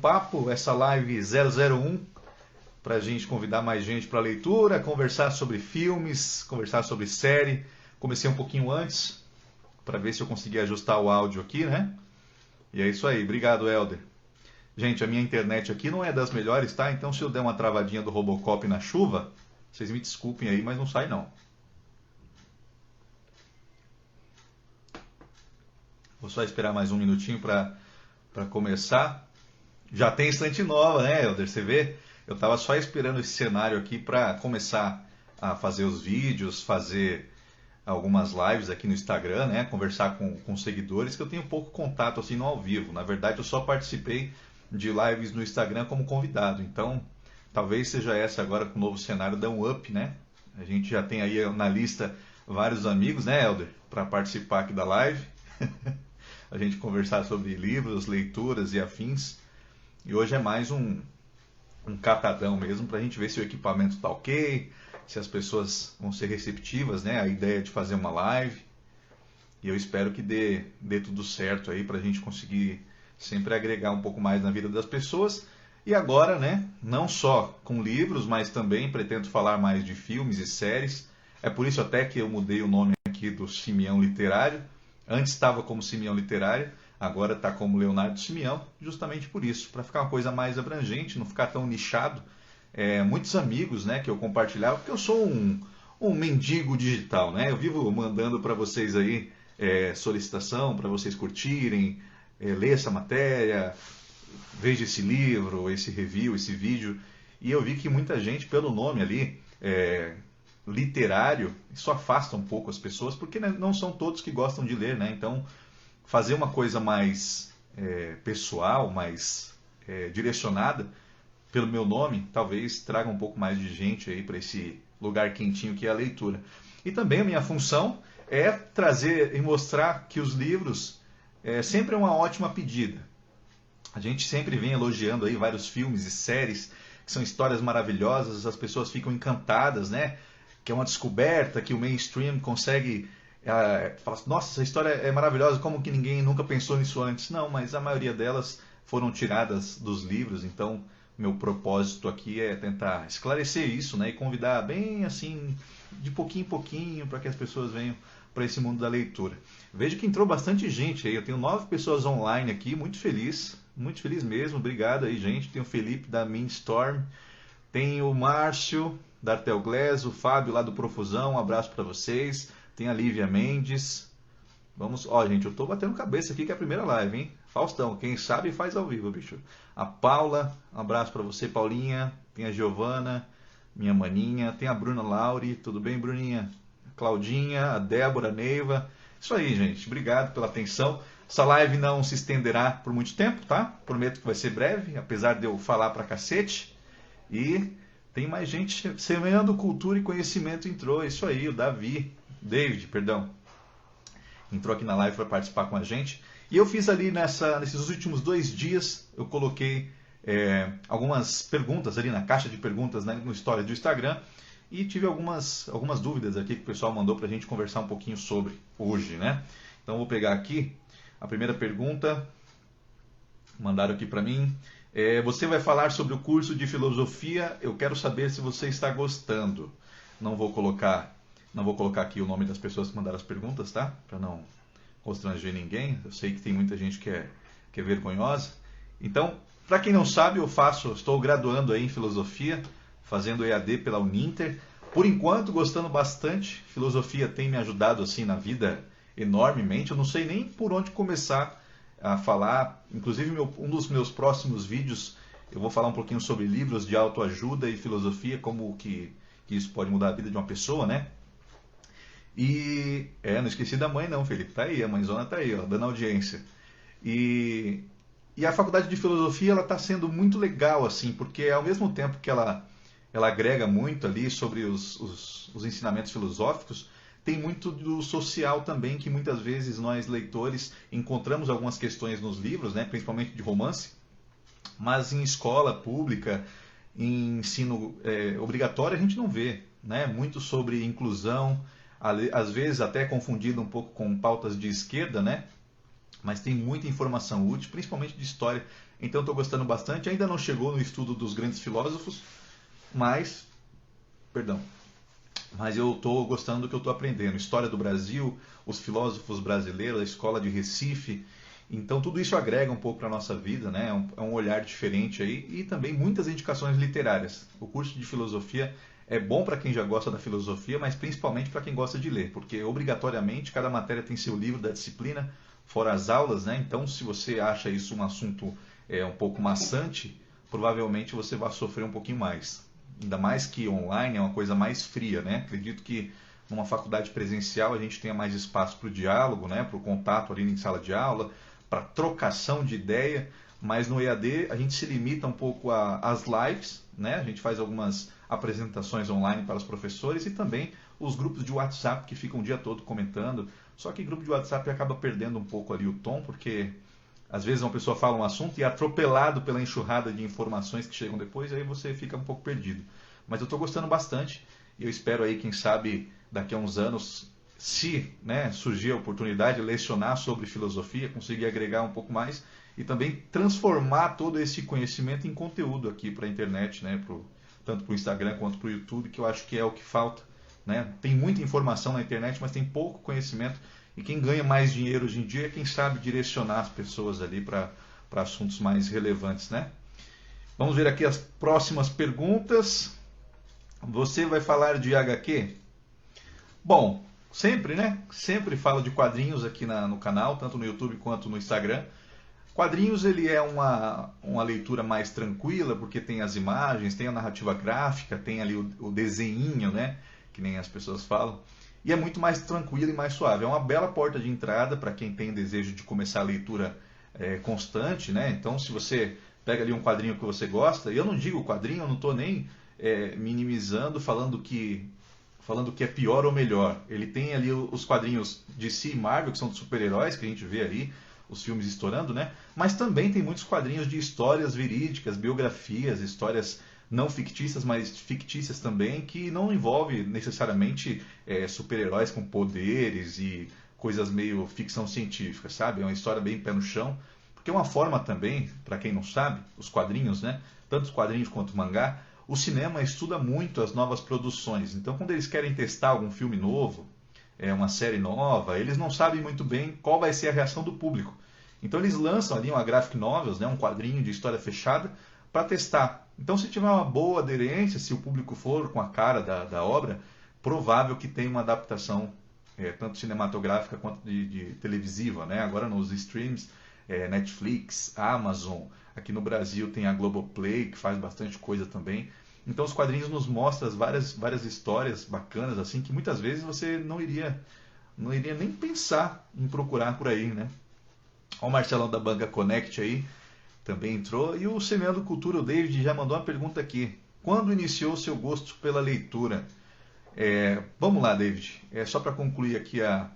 papo, essa live 001, para a gente convidar mais gente para leitura, conversar sobre filmes, conversar sobre série. Comecei um pouquinho antes, para ver se eu conseguia ajustar o áudio aqui, né? E é isso aí, obrigado, Helder. Gente, a minha internet aqui não é das melhores, tá? Então se eu der uma travadinha do Robocop na chuva, vocês me desculpem aí, mas não sai não. Vou só esperar mais um minutinho para começar. Já tem estante nova, né, Helder? Você vê? Eu estava só esperando esse cenário aqui para começar a fazer os vídeos, fazer algumas lives aqui no Instagram, né? Conversar com seguidores, que eu tenho pouco contato assim no ao vivo. Na verdade, eu só participei de lives no Instagram como convidado. Então, talvez seja essa agora com o novo cenário dá um up, né? A gente já tem aí na lista vários amigos, né, Helder? Para participar aqui da live. A gente conversar sobre livros, leituras e afins. E hoje é mais um catadão mesmo, para a gente ver se o equipamento está ok, se as pessoas vão ser receptivas, né? A ideia de fazer uma live. E eu espero que dê tudo certo aí, para a gente conseguir sempre agregar um pouco mais na vida das pessoas. E agora, né? Não só com livros, mas também pretendo falar mais de filmes e séries. É por isso até que eu mudei o nome aqui do Simeão Literário. Antes estava como Simeão Literário, agora está como Leonardo Simeão, justamente por isso, para ficar uma coisa mais abrangente, não ficar tão nichado. Muitos amigos, né, que eu compartilhava, porque eu sou um mendigo digital, né? Eu vivo mandando para vocês aí solicitação para vocês curtirem, ler essa matéria, veja esse livro, esse review, esse vídeo. E eu vi que muita gente, pelo nome ali, literário, isso afasta um pouco as pessoas, porque não são todos que gostam de ler, né? Então, fazer uma coisa mais pessoal, mais direcionada pelo meu nome, talvez traga um pouco mais de gente aí para esse lugar quentinho que é a leitura. E também a minha função é trazer e mostrar que os livros sempre é uma ótima pedida. A gente sempre vem elogiando aí vários filmes e séries que são histórias maravilhosas, as pessoas ficam encantadas, né? Que é uma descoberta que o mainstream consegue falar, nossa, essa história é maravilhosa, como que ninguém nunca pensou nisso antes? Não, mas a maioria delas foram tiradas dos livros, então meu propósito aqui é tentar esclarecer isso, né? E convidar bem assim, de pouquinho em pouquinho, para que as pessoas venham para esse mundo da leitura. Vejo que entrou bastante gente aí, eu tenho 9 pessoas online aqui, muito feliz mesmo, obrigado aí, gente. Tem o Felipe da Mindstorm, tem o Márcio da Artel Glass, o Fábio lá do Profusão, um abraço para vocês. Tem a Lívia Mendes. Vamos, ó, gente, eu tô batendo cabeça aqui que é a primeira live, hein? Faustão, quem sabe faz ao vivo, bicho. A Paula, um abraço para você, Paulinha. Tem a Giovana, minha maninha. Tem a Bruna Lauri, tudo bem, Bruninha? A Claudinha, a Débora, a Neiva. Isso aí, gente, obrigado pela atenção. Essa live não se estenderá por muito tempo, tá? Prometo que vai ser breve, apesar de eu falar pra cacete. E tem mais gente semeando cultura e conhecimento, entrou. Isso aí, o David, perdão, entrou aqui na live para participar com a gente. E eu fiz ali nesses últimos 2 dias, eu coloquei algumas perguntas ali na caixa de perguntas, né, no story do Instagram. E tive algumas dúvidas aqui que o pessoal mandou para a gente conversar um pouquinho sobre hoje, né? Então vou pegar aqui a primeira pergunta, mandaram aqui para mim. Você vai falar sobre o curso de filosofia, eu quero saber se você está gostando. Não vou colocar aqui o nome das pessoas que mandaram as perguntas, tá? Para não constranger ninguém. Eu sei que tem muita gente que é vergonhosa. Então, para quem não sabe, estou graduando aí em filosofia, fazendo EAD pela Uninter. Por enquanto, gostando bastante. Filosofia tem me ajudado assim na vida enormemente. Eu não sei nem por onde começar a falar. Inclusive, um dos meus próximos vídeos, eu vou falar um pouquinho sobre livros de autoajuda e filosofia, como que isso pode mudar a vida de uma pessoa, né? E não esqueci da mãe não, Felipe, tá aí, a mãezona tá aí, ó, dando audiência. E a faculdade de filosofia, ela tá sendo muito legal, assim, porque ao mesmo tempo que ela agrega muito ali sobre os ensinamentos filosóficos, tem muito do social também, que muitas vezes nós leitores encontramos algumas questões nos livros, né, principalmente de romance, mas em escola pública, em ensino obrigatório, a gente não vê, né, muito sobre inclusão, às vezes até confundido um pouco com pautas de esquerda, né? Mas tem muita informação útil, principalmente de história. Então estou gostando bastante. Ainda não chegou no estudo dos grandes filósofos, mas, perdão, mas eu estou gostando do que eu estou aprendendo. História do Brasil, os filósofos brasileiros, a escola de Recife. Então tudo isso agrega um pouco para a nossa vida, né? É um olhar diferente aí e também muitas indicações literárias. O curso de filosofia é bom para quem já gosta da filosofia, mas principalmente para quem gosta de ler, porque obrigatoriamente cada matéria tem seu livro da disciplina, fora as aulas, né? Então se você acha isso um assunto um pouco maçante, provavelmente você vai sofrer um pouquinho mais. Ainda mais que online é uma coisa mais fria, né? Acredito que numa faculdade presencial a gente tenha mais espaço para o diálogo, né? Para o contato ali em sala de aula, para trocação de ideia, mas no EAD a gente se limita um pouco às lives, né? A gente faz algumas apresentações online para os professores e também os grupos de WhatsApp que ficam o dia todo comentando. Só que grupo de WhatsApp acaba perdendo um pouco ali o tom, porque às vezes uma pessoa fala um assunto e é atropelado pela enxurrada de informações que chegam depois, aí você fica um pouco perdido. Mas eu estou gostando bastante e eu espero aí, quem sabe, daqui a uns anos, se surgir a oportunidade de lecionar sobre filosofia, conseguir agregar um pouco mais e também transformar todo esse conhecimento em conteúdo aqui para a internet, né? Tanto para o Instagram quanto para o YouTube, que eu acho que é o que falta. Né? Tem muita informação na internet, mas tem pouco conhecimento. E quem ganha mais dinheiro hoje em dia é quem sabe direcionar as pessoas ali para assuntos mais relevantes, né? Vamos ver aqui as próximas perguntas. Você vai falar de HQ? Bom, sempre, né? Sempre falo de quadrinhos aqui no canal, tanto no YouTube quanto no Instagram. Quadrinhos ele é uma leitura mais tranquila, porque tem as imagens, tem a narrativa gráfica, tem ali o desenhinho, né? Que nem as pessoas falam. E é muito mais tranquilo e mais suave. É uma bela porta de entrada para quem tem desejo de começar a leitura constante, né? Então, se você pega ali um quadrinho que você gosta, e eu não digo quadrinho, eu não estou nem minimizando, falando que é pior ou melhor. Ele tem ali os quadrinhos de DC e Marvel, que são de super-heróis, que a gente vê ali, os filmes estourando, né? Mas também tem muitos quadrinhos de histórias verídicas, biografias, histórias não fictícias, mas fictícias também, que não envolve necessariamente super-heróis com poderes e coisas meio ficção científica, sabe? É uma história bem pé no chão, porque é uma forma também, para quem não sabe, os quadrinhos, né? Tanto os quadrinhos quanto o mangá, o cinema estuda muito as novas produções. Então, quando eles querem testar algum filme novo, uma série nova, eles não sabem muito bem qual vai ser a reação do público. Então, eles lançam ali uma graphic novels, né? Um quadrinho de história fechada, para testar. Então, se tiver uma boa aderência, se o público for com a cara da obra, provável que tenha uma adaptação tanto cinematográfica quanto de televisiva, né? Agora nos streams, Netflix, Amazon, aqui no Brasil tem a Globoplay, que faz bastante coisa também. Então os quadrinhos nos mostram várias histórias bacanas, assim, que muitas vezes você não iria nem pensar em procurar por aí, né? Olha o Marcelão da Banca Connect aí, também entrou. E o Semeando Cultura, o David, já mandou uma pergunta aqui. Quando iniciou seu gosto pela leitura? Vamos lá, David. Só para concluir aqui a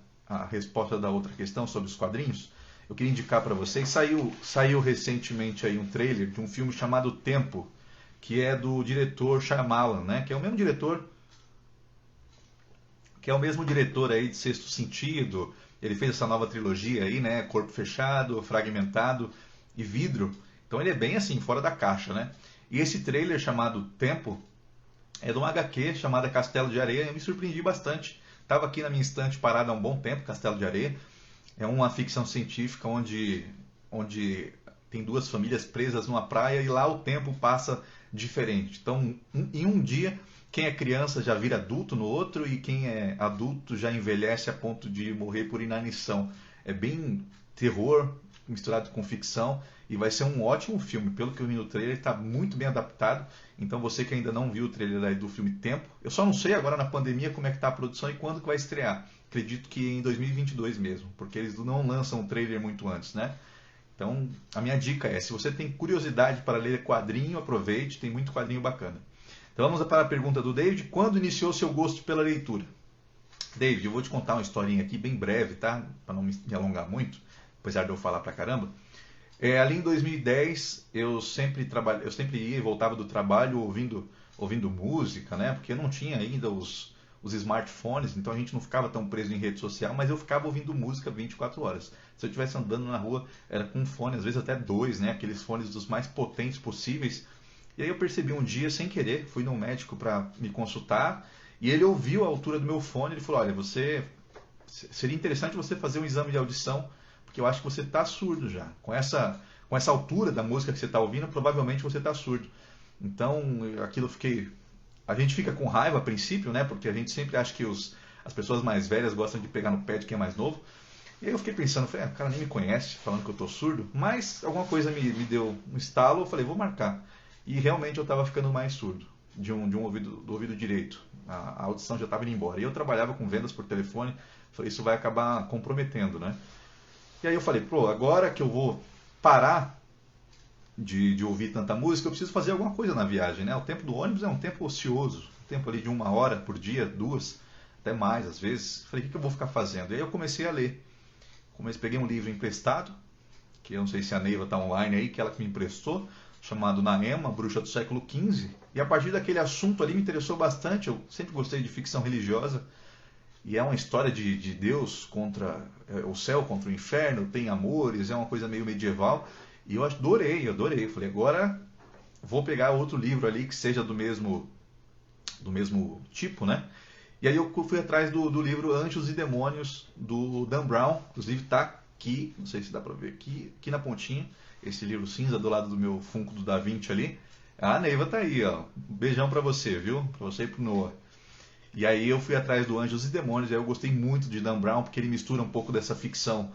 resposta da outra questão sobre os quadrinhos, eu queria indicar para vocês, saiu recentemente aí um trailer de um filme chamado Tempo, que é do diretor Shyamalan, né? Que é o mesmo diretor aí de Sexto Sentido. Ele fez essa nova trilogia aí, né? Corpo Fechado, Fragmentado e Vidro. Então ele é bem assim, fora da caixa, né? E esse trailer chamado Tempo é de uma HQ chamada Castelo de Areia. Eu me surpreendi bastante. Estava aqui na minha estante parado há um bom tempo, Castelo de Areia. É uma ficção científica onde tem duas famílias presas numa praia e lá o tempo passa diferente. Então, em um dia, quem é criança já vira adulto no outro e quem é adulto já envelhece a ponto de morrer por inanição. É bem terror misturado com ficção e vai ser um ótimo filme. Pelo que eu vi no trailer, está muito bem adaptado. Então, você que ainda não viu o trailer aí do filme Tempo, eu só não sei agora na pandemia como é que está a produção e quando que vai estrear. Acredito que em 2022 mesmo, porque eles não lançam o trailer muito antes, né? Então, a minha dica é, se você tem curiosidade para ler quadrinho, aproveite, tem muito quadrinho bacana. Então vamos para a pergunta do David, quando iniciou seu gosto pela leitura? David, eu vou te contar uma historinha aqui bem breve, tá? Para não me alongar muito, apesar de eu falar pra caramba. Ali em 2010, eu sempre ia e voltava do trabalho ouvindo música, né? Porque não tinha ainda os os smartphones, então a gente não ficava tão preso em rede social, mas eu ficava ouvindo música 24 horas. Se eu estivesse andando na rua, era com um fone, às vezes até dois, né? Aqueles fones dos mais potentes possíveis. E aí eu percebi um dia, sem querer, fui num médico para me consultar, e ele ouviu a altura do meu fone, ele falou, olha, seria interessante você fazer um exame de audição, porque eu acho que você está surdo já. Com essa altura da música que você está ouvindo, provavelmente você está surdo. Então, a gente fica com raiva a princípio, né? Porque a gente sempre acha que as pessoas mais velhas gostam de pegar no pé de quem é mais novo. E aí eu fiquei pensando, o cara nem me conhece, falando que eu estou surdo, mas alguma coisa me deu um estalo, eu falei, vou marcar. E realmente eu estava ficando mais surdo, do ouvido direito. A audição já estava indo embora. E eu trabalhava com vendas por telefone, falei, isso vai acabar comprometendo, né? E aí eu falei, agora que eu vou parar de ouvir tanta música, eu preciso fazer alguma coisa na viagem, né? O tempo do ônibus é um tempo ocioso, um tempo ali de 1 hora por dia, 2, até mais às vezes. Falei, o que eu vou ficar fazendo? E aí eu comecei a ler. Peguei um livro emprestado, que eu não sei se a Neiva está online aí, que ela que me emprestou, chamado Naema, Bruxa do Século XV. E a partir daquele assunto ali me interessou bastante, eu sempre gostei de ficção religiosa. E é uma história de Deus contra o céu, contra o inferno, tem amores, é uma coisa meio medieval. E eu adorei. Eu falei, agora vou pegar outro livro ali que seja do mesmo tipo, né? E aí eu fui atrás do livro Anjos e Demônios, do Dan Brown. Inclusive está aqui, não sei se dá para ver aqui na pontinha, esse livro cinza do lado do meu Funko do Da Vinci ali. A Neiva tá aí, ó. Um beijão para você, viu? Para você e pro Noah. E aí eu fui atrás do Anjos e Demônios, e aí eu gostei muito de Dan Brown, porque ele mistura um pouco essa ficção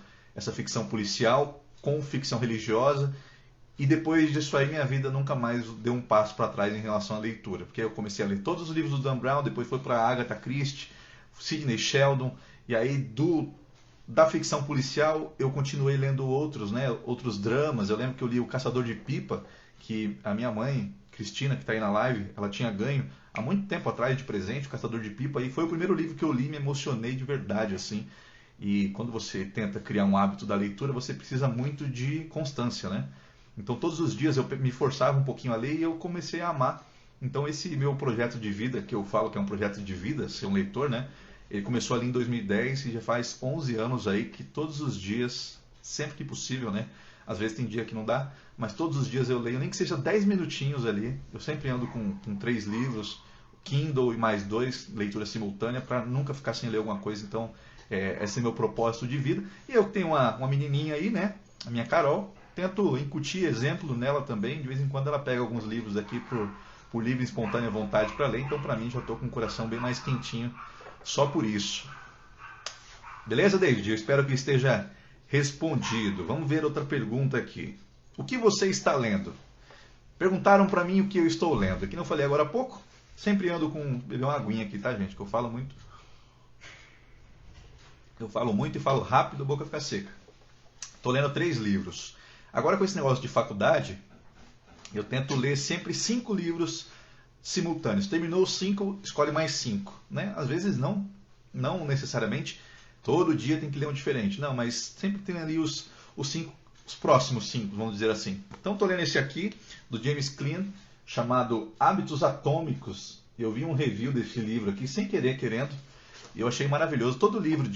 policial com ficção religiosa, e depois disso aí minha vida nunca mais deu um passo para trás em relação à leitura, porque eu comecei a ler todos os livros do Dan Brown, depois foi para Agatha Christie, Sidney Sheldon, e aí da ficção policial eu continuei lendo outros dramas. Eu lembro que eu li O Caçador de Pipa, que a minha mãe, Cristina, que está aí na live, ela tinha ganho há muito tempo atrás de presente, O Caçador de Pipa, e foi o primeiro livro que eu li e me emocionei de verdade, assim. E quando você tenta criar um hábito da leitura, você precisa muito de constância, né? Então todos os dias eu me forçava um pouquinho a ler e eu comecei a amar. Então esse meu projeto de vida, que eu falo que é um projeto de vida, ser um leitor, né? Ele começou ali em 2010 e já faz 11 anos aí que todos os dias, sempre que possível, né? Às vezes tem dia que não dá, mas todos os dias eu leio, nem que seja 10 minutinhos ali. Eu sempre ando com 3 livros, Kindle e mais 2, leitura simultânea, para nunca ficar sem ler alguma coisa. Então esse é meu propósito de vida. E eu tenho uma menininha aí, né? A minha Carol. Tento incutir exemplo nela também. De vez em quando ela pega alguns livros aqui por livre e espontânea vontade para ler. Então, para mim, já estou com o coração bem mais quentinho só por isso. Beleza, David? Eu espero que esteja respondido. Vamos ver outra pergunta aqui. O que você está lendo? Perguntaram para mim o que eu estou lendo. Que não falei agora há pouco. Sempre ando com... beber uma aguinha aqui, tá, gente? Que eu falo muito. Eu falo muito e falo rápido, a boca fica seca. Estou lendo 3 livros. Agora, com esse negócio de faculdade, eu tento ler sempre 5 livros simultâneos. Terminou 5, escolhe mais 5. Né? Às vezes não necessariamente todo dia tem que ler um diferente. Não, mas sempre tem ali os próximos 5, vamos dizer assim. Então, estou lendo esse aqui, do James Clear, chamado Hábitos Atômicos. Eu vi um review desse livro aqui, sem querer, querendo, e eu achei maravilhoso. Todo livro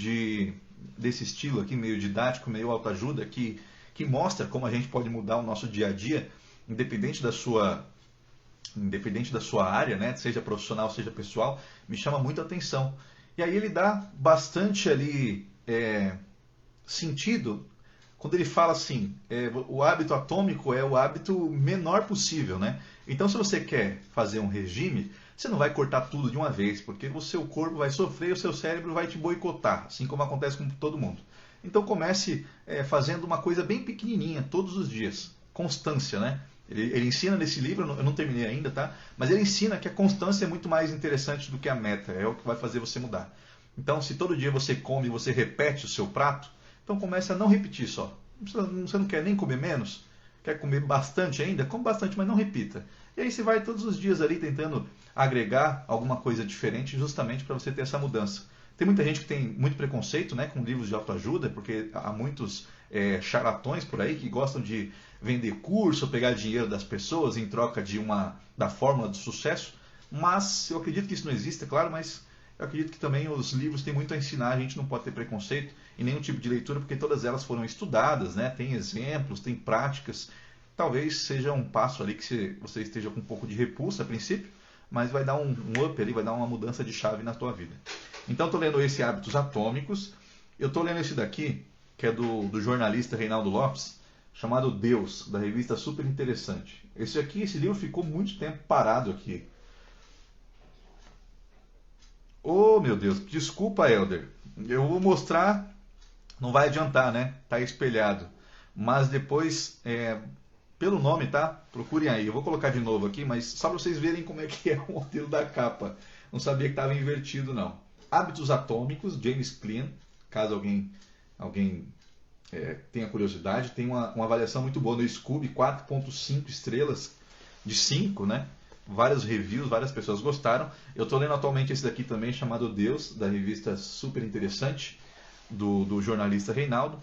desse estilo aqui, meio didático, meio autoajuda, que mostra como a gente pode mudar o nosso dia a dia, independente da sua área, né? Seja profissional, seja pessoal, me chama muita atenção. E aí ele dá bastante ali sentido quando ele fala assim, o hábito atômico é o hábito menor possível, né? Então, se você quer fazer um regime, você não vai cortar tudo de uma vez, porque o seu corpo vai sofrer e o seu cérebro vai te boicotar, assim como acontece com todo mundo. Então comece fazendo uma coisa bem pequenininha, todos os dias. Constância, né? Ele ensina nesse livro, eu não terminei ainda, tá? Mas ele ensina que a constância é muito mais interessante do que a meta, é o que vai fazer você mudar. Então, se todo dia você come e você repete o seu prato, então comece a não repetir só. Você não quer nem comer menos? Quer comer bastante ainda? Come bastante, mas não repita. E aí você vai todos os dias ali tentando agregar alguma coisa diferente justamente para você ter essa mudança. Tem muita gente que tem muito preconceito, né, com livros de autoajuda, porque há muitos charlatões por aí que gostam de vender curso, pegar dinheiro das pessoas em troca da fórmula do sucesso. Mas eu acredito que isso não existe, é claro, mas Eu acredito que também os livros têm muito a ensinar, a gente não pode ter preconceito em nenhum tipo de leitura, porque todas elas foram estudadas, né? Tem exemplos, tem práticas. Talvez seja um passo ali que você esteja com um pouco de repulsa a princípio, mas vai dar um up ali, vai dar uma mudança de chave na tua vida. Então estou lendo esse Hábitos Atômicos. Eu estou lendo esse daqui, que é do jornalista Reinaldo Lopes, chamado Deus, da revista Super Interessante. Esse livro ficou muito tempo parado aqui. Oh, meu Deus, desculpa, Helder. Eu vou mostrar, não vai adiantar, né? Tá espelhado. Mas depois, pelo nome, tá? Procurem aí. Eu vou colocar de novo aqui, mas só para vocês verem como é que é o modelo da capa. Não sabia que estava invertido, não. Hábitos Atômicos, James Clear. Caso alguém tenha curiosidade, tem uma avaliação muito boa no Scooby, 4.5 estrelas de 5, né? Vários reviews, várias pessoas gostaram. Eu estou lendo atualmente esse daqui também, chamado Deus, da revista Super Interessante, do jornalista Reinaldo.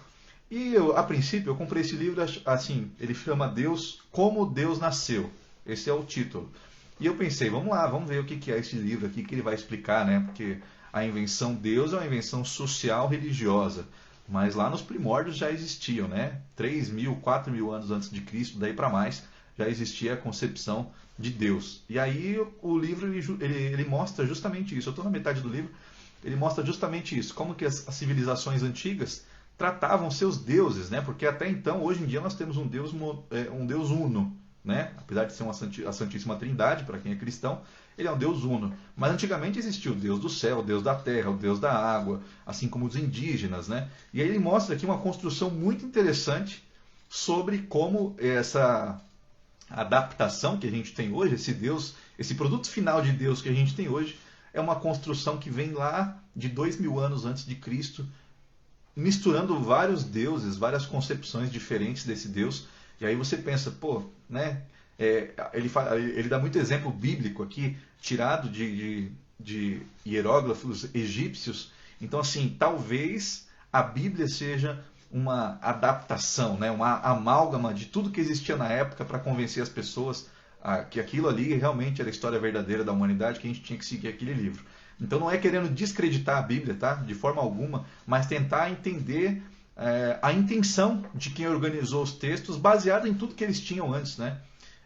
E a princípio, eu comprei esse livro, assim, ele chama Deus, Como Deus Nasceu. Esse é o título. E eu pensei, vamos lá, vamos ver o que é esse livro aqui, que ele vai explicar, né? Porque a invenção Deus é uma invenção social religiosa. Mas lá nos primórdios já existiam, né? 3.000, 4.000 anos antes de Cristo, daí para mais, já existia a concepção de Deus. E aí o livro ele mostra justamente isso. Eu estou na metade do livro. Ele mostra justamente isso. Como que as civilizações antigas tratavam seus deuses, né? Porque até então, hoje em dia, nós temos um Deus uno, né? Apesar de ser a Santíssima Trindade, para quem é cristão, ele é um Deus uno. Mas antigamente existia o Deus do céu, o Deus da terra, o Deus da água, assim como os indígenas, né? E aí ele mostra aqui uma construção muito interessante sobre como essa adaptação que a gente tem hoje, esse Deus, esse produto final de Deus que a gente tem hoje, é uma construção que vem lá de 2.000 anos antes de Cristo, misturando vários deuses, várias concepções diferentes desse Deus. E aí você pensa, pô, né? Ele dá muito exemplo bíblico aqui, tirado de hieróglifos egípcios. Então, assim, talvez a Bíblia seja uma adaptação, né? Uma amálgama de tudo que existia na época para convencer as pessoas que aquilo ali realmente era a história verdadeira da humanidade, que a gente tinha que seguir aquele livro. Então não é querendo descreditar a Bíblia, tá? De forma alguma, mas tentar entender a intenção de quem organizou os textos baseado em tudo que eles tinham antes, né?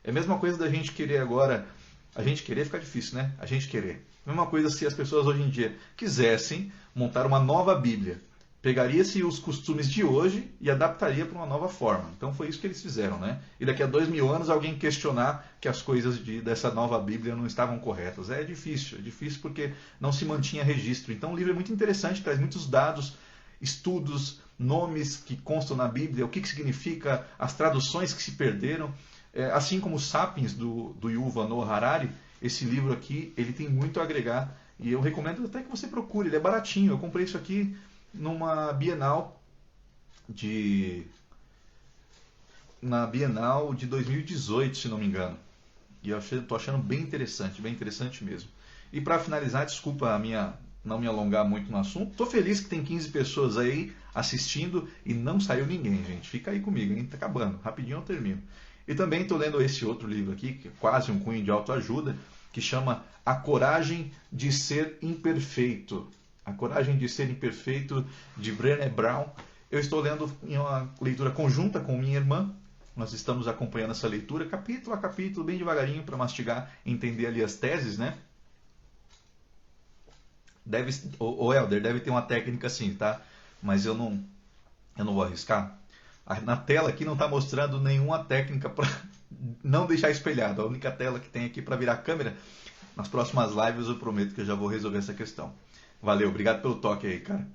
É a mesma coisa da gente querer agora... A gente querer fica difícil, né? A gente querer. A mesma coisa se as pessoas hoje em dia quisessem montar uma nova Bíblia. Pegaria-se os costumes de hoje e adaptaria para uma nova forma. Então foi isso que eles fizeram, né? E daqui a 2.000 anos alguém questionar que as coisas dessa nova Bíblia não estavam corretas. É difícil porque não se mantinha registro. Então o livro é muito interessante, traz muitos dados, estudos, nomes que constam na Bíblia, o que significa, as traduções que se perderam. Assim como o Sapiens, do Yuval Noah Harari, esse livro aqui ele tem muito a agregar. E eu recomendo até que você procure, ele é baratinho. Eu comprei isso aqui numa Bienal na Bienal de 2018, se não me engano. E eu estou achando bem interessante mesmo. E para finalizar, desculpa não me alongar muito no assunto, estou feliz que tem 15 pessoas aí assistindo e não saiu ninguém, gente. Fica aí comigo, hein? Tá acabando, rapidinho eu termino. E também estou lendo esse outro livro aqui, que é quase um cunho de autoajuda, que chama A Coragem de Ser Imperfeito. A Coragem de Ser Imperfeito, de Brené Brown. Eu estou lendo em uma leitura conjunta com minha irmã. Nós estamos acompanhando essa leitura, capítulo a capítulo, bem devagarinho, para mastigar e entender ali as teses, né? O Helder, deve ter uma técnica assim, tá? Mas eu não vou arriscar. Na tela aqui não está mostrando nenhuma técnica para não deixar espelhado. A única tela que tem aqui para virar câmera. Nas próximas lives eu prometo que eu já vou resolver essa questão. Valeu, obrigado pelo toque aí, cara.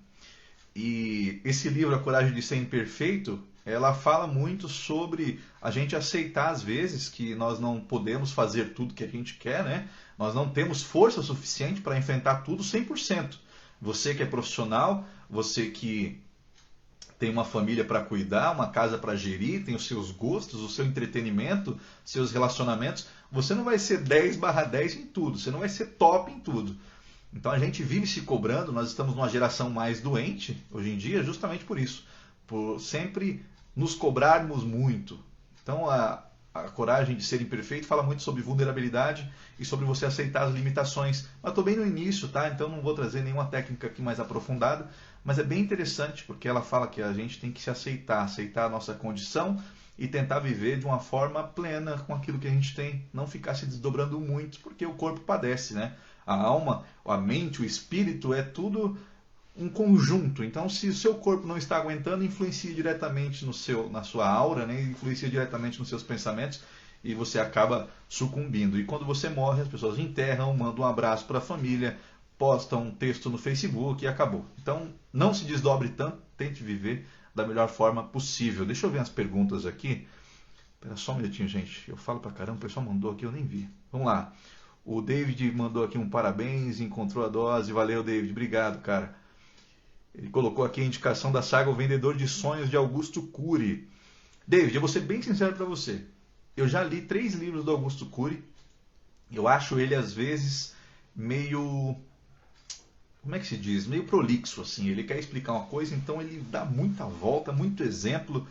E esse livro, A Coragem de Ser Imperfeito, ela fala muito sobre a gente aceitar às vezes que nós não podemos fazer tudo que a gente quer, né? Nós não temos força suficiente para enfrentar tudo 100%. Você que é profissional, você que tem uma família para cuidar, uma casa para gerir, tem os seus gostos, o seu entretenimento, seus relacionamentos, você não vai ser 10/10 em tudo, você não vai ser top em tudo. Então a gente vive se cobrando, nós estamos numa geração mais doente hoje em dia, justamente por isso, por sempre nos cobrarmos muito. Então A Coragem de Ser Imperfeito fala muito sobre vulnerabilidade e sobre você aceitar as limitações. Mas estou bem no início, tá? Então não vou trazer nenhuma técnica aqui mais aprofundada, mas é bem interessante porque ela fala que a gente tem que se aceitar a nossa condição e tentar viver de uma forma plena com aquilo que a gente tem, não ficar se desdobrando muito, porque o corpo padece, né? A alma, a mente, o espírito é tudo um conjunto. Então, se o seu corpo não está aguentando, influencia diretamente na sua aura, né? Influencia diretamente nos seus pensamentos e você acaba sucumbindo. E quando você morre, as pessoas enterram, mandam um abraço para a família, postam um texto no Facebook e acabou. Então, não se desdobre tanto, tente viver da melhor forma possível. Deixa eu ver as perguntas aqui. Espera só um minutinho, gente. Eu falo pra caramba, o pessoal mandou aqui, eu nem vi. Vamos lá. O David mandou aqui um parabéns, encontrou a dose. Valeu, David. Obrigado, cara. Ele colocou aqui a indicação da saga O Vendedor de Sonhos, de Augusto Cury. David, eu vou ser bem sincero para você. Eu já li 3 livros do Augusto Cury. Eu acho ele, às vezes, meio... Como é que se diz? Meio prolixo, assim. Ele quer explicar uma coisa, então ele dá muita volta, muito exemplo.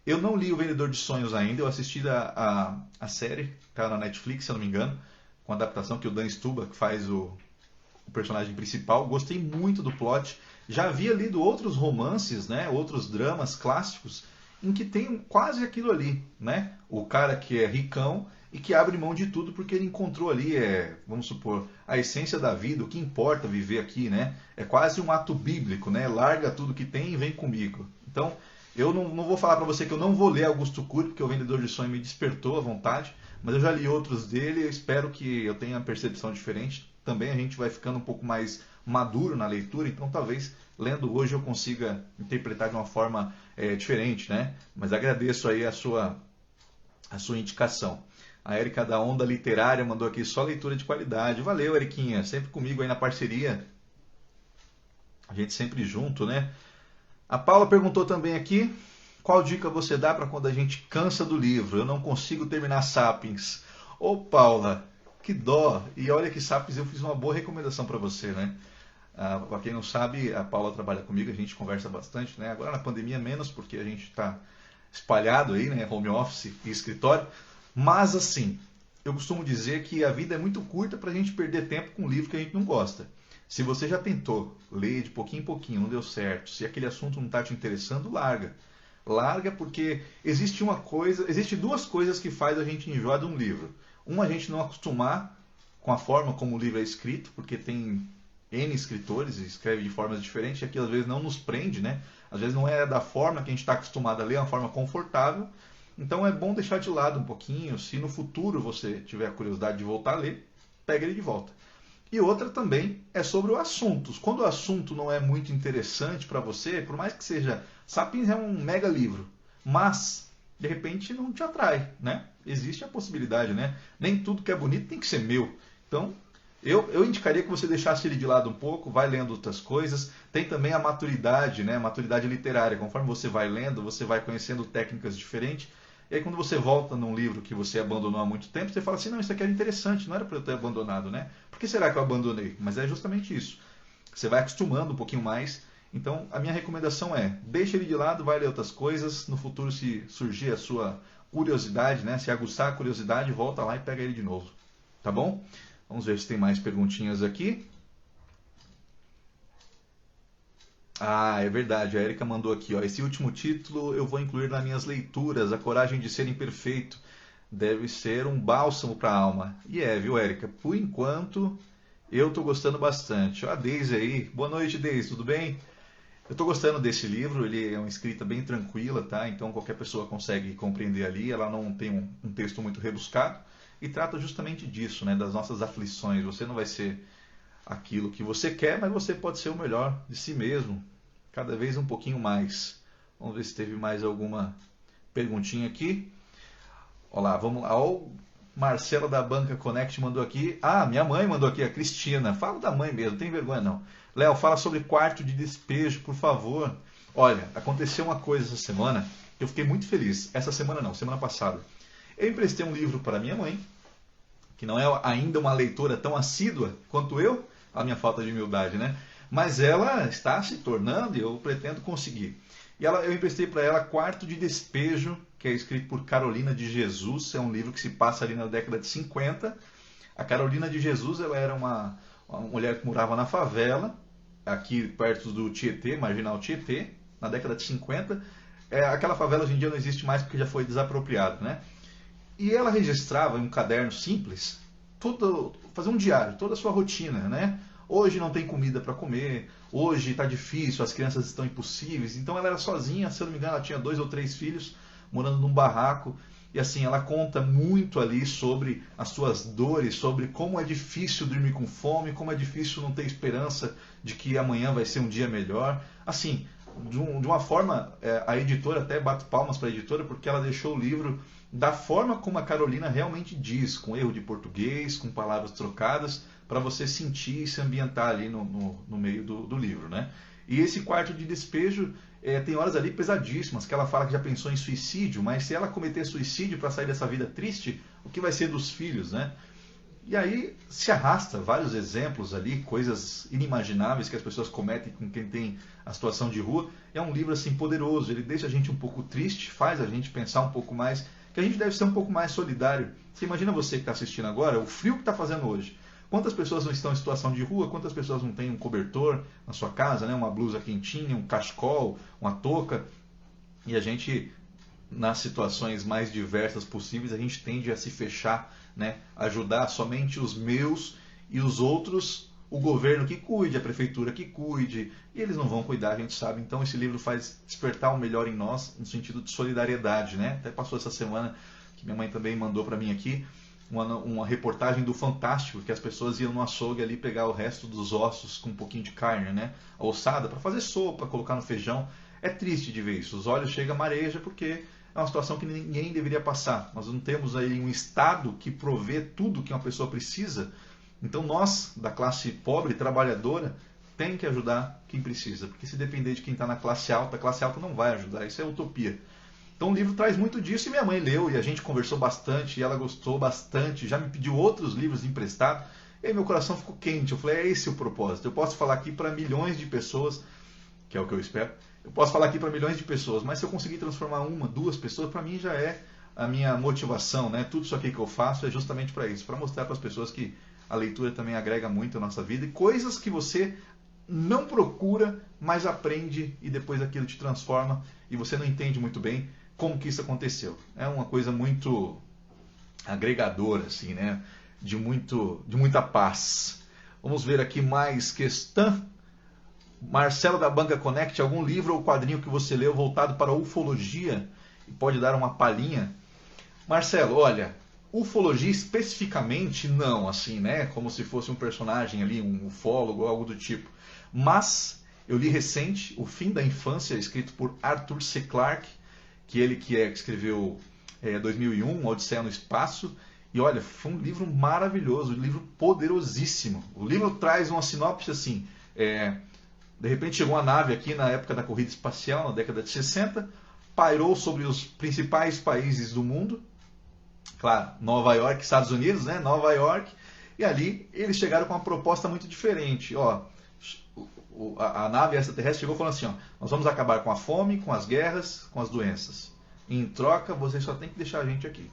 Eu não li O Vendedor de Sonhos ainda. Eu assisti a série, tá na Netflix, se eu não me engano, com a adaptação que o Dan Stuba, que faz o personagem principal. Gostei muito do plot. Já havia lido outros romances, né, outros dramas clássicos, em que tem quase aquilo ali, né? O cara que é ricão e que abre mão de tudo porque ele encontrou ali, vamos supor, a essência da vida, o que importa viver aqui, né? É quase um ato bíblico, né? Larga tudo que tem e vem comigo. Então, eu não vou falar para você que eu não vou ler Augusto Cury, porque O Vendedor de Sonhos me despertou a vontade, mas eu já li outros dele e eu espero que eu tenha uma percepção diferente. Também a gente vai ficando um pouco mais maduro na leitura, então talvez lendo hoje eu consiga interpretar de uma forma diferente, né? Mas agradeço aí a sua indicação. A Érica da Onda Literária mandou aqui só leitura de qualidade. Valeu, Eriquinha, sempre comigo aí na parceria. A gente sempre junto, né? A Paula perguntou também aqui, qual dica você dá para quando a gente cansa do livro? Eu não consigo terminar Sapiens. Ô Paula, que dó! E olha que Sapiens eu fiz uma boa recomendação para você, né? Para quem não sabe, a Paula trabalha comigo, a gente conversa bastante, né? Agora na pandemia menos, porque a gente está espalhado aí, né? Home office e escritório. Mas assim, eu costumo dizer que a vida é muito curta para a gente perder tempo com um livro que a gente não gosta. Se você já tentou ler de pouquinho em pouquinho, não deu certo, se aquele assunto não está te interessando, larga. Larga porque existe duas coisas que faz a gente enjoar de um livro. Uma, a gente não acostumar com a forma como o livro é escrito, porque tem N escritores e escreve de formas diferentes, e aquilo às vezes não nos prende, né? Às vezes não é da forma que a gente está acostumado a ler, é uma forma confortável. Então é bom deixar de lado um pouquinho. Se no futuro você tiver a curiosidade de voltar a ler, pega ele de volta. E outra também é sobre o assunto. Quando o assunto não é muito interessante para você, por mais que seja... Sapiens é um mega livro, mas de repente não te atrai, né? Existe a possibilidade, né? Nem tudo que é bonito tem que ser meu. Então, eu indicaria que você deixasse ele de lado um pouco, vai lendo outras coisas. Tem também a maturidade, né? A maturidade literária. Conforme você vai lendo, você vai conhecendo técnicas diferentes. E aí quando você volta num livro que você abandonou há muito tempo, você fala assim, não, isso aqui era interessante, não era para eu ter abandonado, né? Por que será que eu abandonei? Mas é justamente isso. Você vai acostumando um pouquinho mais. Então, a minha recomendação é, deixa ele de lado, vai ler outras coisas. No futuro, se surgir a sua curiosidade, né? Se aguçar a curiosidade, volta lá e pega ele de novo. Tá bom? Vamos ver se tem mais perguntinhas aqui. Ah, é verdade. A Erika mandou aqui, ó. Esse último título eu vou incluir nas minhas leituras. A Coragem de Ser Imperfeito. Deve ser um bálsamo para a alma. E viu, Erika? Por enquanto, eu estou gostando bastante. Ó, a Deise aí. Boa noite, Deise. Tudo bem? Eu estou gostando desse livro. Ele é uma escrita bem tranquila, tá? Então qualquer pessoa consegue compreender ali. Ela não tem um texto muito rebuscado. E trata justamente disso, né? Das nossas aflições. Você não vai ser aquilo que você quer, mas você pode ser o melhor de si mesmo, cada vez um pouquinho mais. Vamos ver se teve mais alguma perguntinha aqui. Olá, vamos lá. O Marcelo da Banca Connect mandou aqui. Ah, minha mãe mandou aqui, a Cristina. Fala da mãe mesmo, não tem vergonha não. Léo, fala sobre quarto de despejo, por favor. Olha, aconteceu uma coisa essa semana, eu fiquei muito feliz. Essa semana não, semana passada. Eu emprestei um livro para minha mãe, que não é ainda uma leitora tão assídua quanto eu, a minha falta de humildade, né? Mas ela está se tornando e eu pretendo conseguir. E eu emprestei para ela Quarto de Despejo, que é escrito por Carolina de Jesus. É um livro que se passa ali na década de 50. A Carolina de Jesus, ela era uma mulher que morava na favela, aqui perto do Tietê, Marginal Tietê, na década de 50. Aquela favela hoje em dia não existe mais porque já foi desapropriado, né? E ela registrava em um caderno simples, fazia um diário, toda a sua rotina, né? Hoje não tem comida para comer, hoje está difícil, as crianças estão impossíveis. Então ela era sozinha, se eu não me engano, ela tinha 2 ou 3 filhos, morando num barraco. E assim, ela conta muito ali sobre as suas dores, sobre como é difícil dormir com fome, como é difícil não ter esperança de que amanhã vai ser um dia melhor. Assim, de uma forma, a editora até bate palmas para a editora, porque ela deixou o livro da forma como a Carolina realmente diz, com erro de português, com palavras trocadas, para você sentir e se ambientar ali no meio do livro, né? E esse quarto de despejo tem horas ali pesadíssimas, que ela fala que já pensou em suicídio, mas se ela cometer suicídio para sair dessa vida triste, o que vai ser dos filhos, né? E aí se arrasta vários exemplos ali, coisas inimagináveis que as pessoas cometem com quem tem a situação de rua. É um livro assim poderoso, ele deixa a gente um pouco triste, faz a gente pensar um pouco mais, que a gente deve ser um pouco mais solidário. Você imagina você que está assistindo agora, o frio que está fazendo hoje. Quantas pessoas não estão em situação de rua, quantas pessoas não têm um cobertor na sua casa, né? Uma blusa quentinha, um cachecol, uma touca. E a gente, nas situações mais diversas possíveis, a gente tende a se fechar, né? Ajudar somente os meus e os outros, o governo que cuide, a prefeitura que cuide, e eles não vão cuidar, a gente sabe. Então esse livro faz despertar o melhor em nós, no sentido de solidariedade, né? Até passou essa semana, que minha mãe também mandou para mim aqui, uma reportagem do Fantástico, que as pessoas iam no açougue ali pegar o resto dos ossos com um pouquinho de carne, né? A ossada, para fazer sopa, colocar no feijão. É triste de ver isso. Os olhos chegam a mareja porque é uma situação que ninguém deveria passar. Nós não temos aí um Estado que provê tudo que uma pessoa precisa. Então nós, da classe pobre, trabalhadora, tem que ajudar quem precisa. Porque se depender de quem está na classe alta, a classe alta não vai ajudar. Isso é utopia. Então o livro traz muito disso e minha mãe leu e a gente conversou bastante e ela gostou bastante, já me pediu outros livros emprestados e aí meu coração ficou quente. Eu falei, é esse o propósito. Eu posso falar aqui para milhões de pessoas, que é o que eu espero, eu posso falar aqui para milhões de pessoas, mas se eu conseguir transformar 1, 2 pessoas, para mim já é a minha motivação, né? Tudo isso aqui que eu faço é justamente para isso, para mostrar para as pessoas que a leitura também agrega muito à nossa vida e coisas que você não procura, mas aprende e depois aquilo te transforma e você não entende muito bem como que isso aconteceu. É uma coisa muito agregadora, assim, né? De muita paz. Vamos ver aqui mais questão. Marcelo da Banca Connect, algum livro ou quadrinho que você leu voltado para a ufologia e pode dar uma palhinha? Marcelo, olha, ufologia especificamente não, assim, né? Como se fosse um personagem ali, um ufólogo, algo do tipo. Mas eu li recente O Fim da Infância, escrito por Arthur C. Clarke, que escreveu 2001, Odisseia no Espaço, e olha, foi um livro maravilhoso, um livro poderosíssimo. O livro traz uma sinopse assim, de repente chegou uma nave aqui na época da corrida espacial, na década de 60, pairou sobre os principais países do mundo, claro, Nova York, Estados Unidos, né? Nova York, e ali eles chegaram com uma proposta muito diferente, ó. A nave extraterrestre chegou falando assim, ó, nós vamos acabar com a fome, com as guerras, com as doenças. Em troca, vocês só tem que deixar a gente aqui.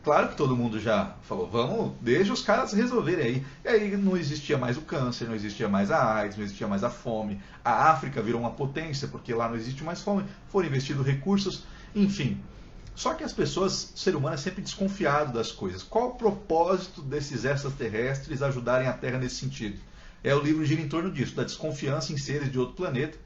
Claro que todo mundo já falou, vamos, deixa os caras resolverem aí. E aí não existia mais o câncer, não existia mais a AIDS, não existia mais a fome. A África virou uma potência, porque lá não existe mais fome. Foram investidos recursos, enfim. Só que as pessoas, o ser humano é sempre desconfiado das coisas. Qual o propósito desses extraterrestres ajudarem a Terra nesse sentido? O livro gira em torno disso, da desconfiança em seres de outro planeta.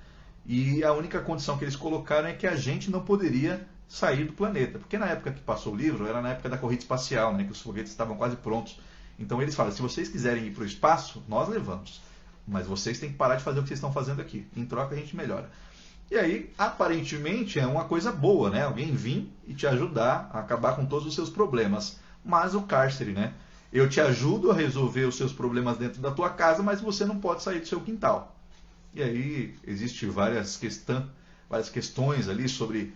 E a única condição que eles colocaram é que a gente não poderia sair do planeta. Porque na época que passou o livro, era na época da corrida espacial, né, que os foguetes estavam quase prontos. Então eles falam, se vocês quiserem ir para o espaço, nós levamos. Mas vocês têm que parar de fazer o que vocês estão fazendo aqui. Em troca a gente melhora. E aí, aparentemente, é uma coisa boa, né? Alguém vir e te ajudar a acabar com todos os seus problemas. Mas o cárcere, né? Eu te ajudo a resolver os seus problemas dentro da tua casa, mas você não pode sair do seu quintal. E aí existem várias questões ali sobre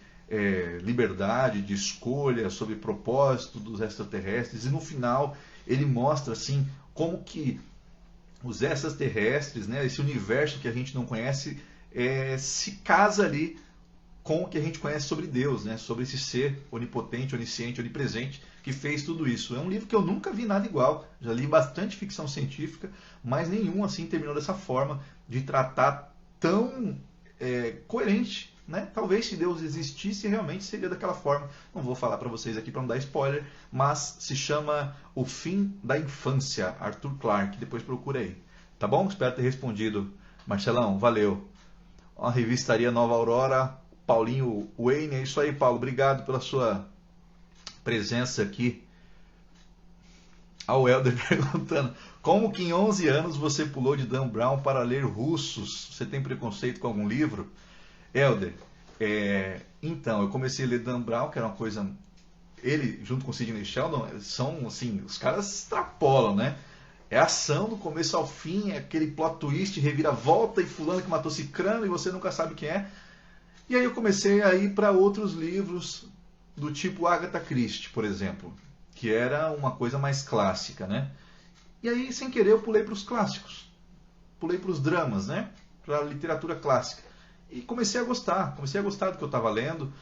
liberdade de escolha, sobre propósito dos extraterrestres. E no final ele mostra assim como que os extraterrestres, né, esse universo que a gente não conhece, se casa ali com o que a gente conhece sobre Deus, né? Sobre esse ser onipotente, onisciente, onipresente, que fez tudo isso. É um livro que eu nunca vi nada igual. Já li bastante ficção científica, mas nenhum assim terminou dessa forma, de tratar tão coerente, né? Talvez se Deus existisse, realmente seria daquela forma. Não vou falar para vocês aqui para não dar spoiler, mas se chama O Fim da Infância, Arthur Clarke. Depois procura aí. Tá bom? Espero ter respondido. Marcelão, valeu. A revistaria Nova Aurora, Paulinho Wayne. É isso aí, Paulo. Obrigado pela sua presença aqui. Ao Helder perguntando: como que em 11 anos você pulou de Dan Brown para ler Russos? Você tem preconceito com algum livro? Helder, então, eu comecei a ler Dan Brown, que era uma coisa... Ele, junto com Sidney Sheldon, são, assim, os caras extrapolam, né? É ação do começo ao fim, é aquele plot twist, reviravolta e fulano que matou cicrano e você nunca sabe quem é. E aí eu comecei a ir para outros livros do tipo Agatha Christie, por exemplo, que era uma coisa mais clássica, né? E aí, sem querer, eu pulei para os clássicos. Pulei para os dramas, né? Para a literatura clássica. E comecei a gostar do que eu estava lendo.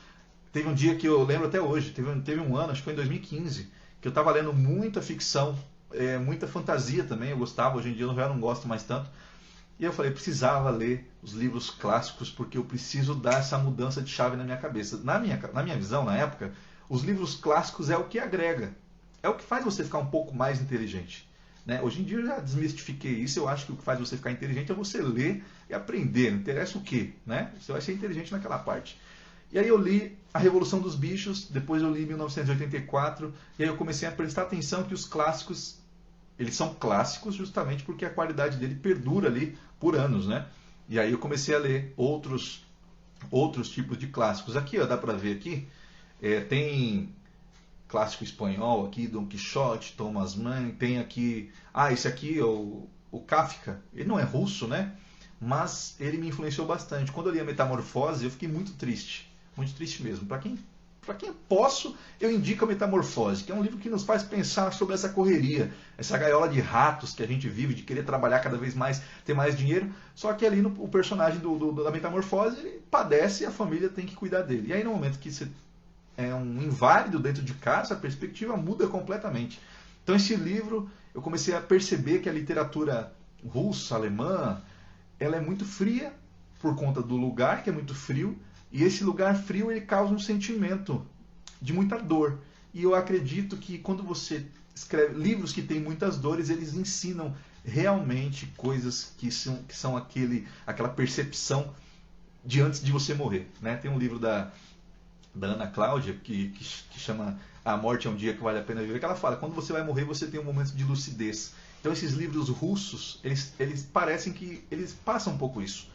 Teve um dia que eu lembro até hoje, teve um ano, acho que foi em 2015, que eu estava lendo muita ficção, muita fantasia também, eu gostava, hoje em dia eu já não gosto mais tanto. E eu falei, precisava ler os livros clássicos, porque eu preciso dar essa mudança de chave na minha cabeça. Na minha visão, na época, os livros clássicos é o que agrega, é o que faz você ficar um pouco mais inteligente. Né? Hoje em dia eu já desmistifiquei isso, eu acho que o que faz você ficar inteligente é você ler e aprender, não interessa o que, né? Você vai ser inteligente naquela parte. E aí eu li A Revolução dos Bichos, depois eu li 1984, e aí eu comecei a prestar atenção que os clássicos, eles são clássicos justamente porque a qualidade dele perdura ali por anos, né? E aí eu comecei a ler outros tipos de clássicos. Aqui, ó, dá pra ver aqui, tem... clássico espanhol aqui, Dom Quixote, Thomas Mann, tem aqui... esse aqui é o Kafka. Ele não é russo, né? Mas ele me influenciou bastante. Quando eu li a Metamorfose, eu fiquei muito triste mesmo. Para quem posso, eu indico a Metamorfose, que é um livro que nos faz pensar sobre essa correria, essa gaiola de ratos que a gente vive, de querer trabalhar cada vez mais, ter mais dinheiro, só que ali o personagem da Metamorfose, ele padece e a família tem que cuidar dele. E aí no momento que você é um inválido dentro de casa, a perspectiva muda completamente. Então esse livro, eu comecei a perceber que a literatura russa, alemã, ela é muito fria por conta do lugar, que é muito frio, e esse lugar frio ele causa um sentimento de muita dor. E eu acredito que quando você escreve livros que têm muitas dores, eles ensinam realmente coisas que são aquela percepção de antes de você morrer. Né? Tem um livro da Ana Cláudia, que chama A Morte é um Dia que Vale a Pena Viver, que ela fala, quando você vai morrer, você tem um momento de lucidez. Então esses livros russos, eles parecem que eles passam um pouco isso.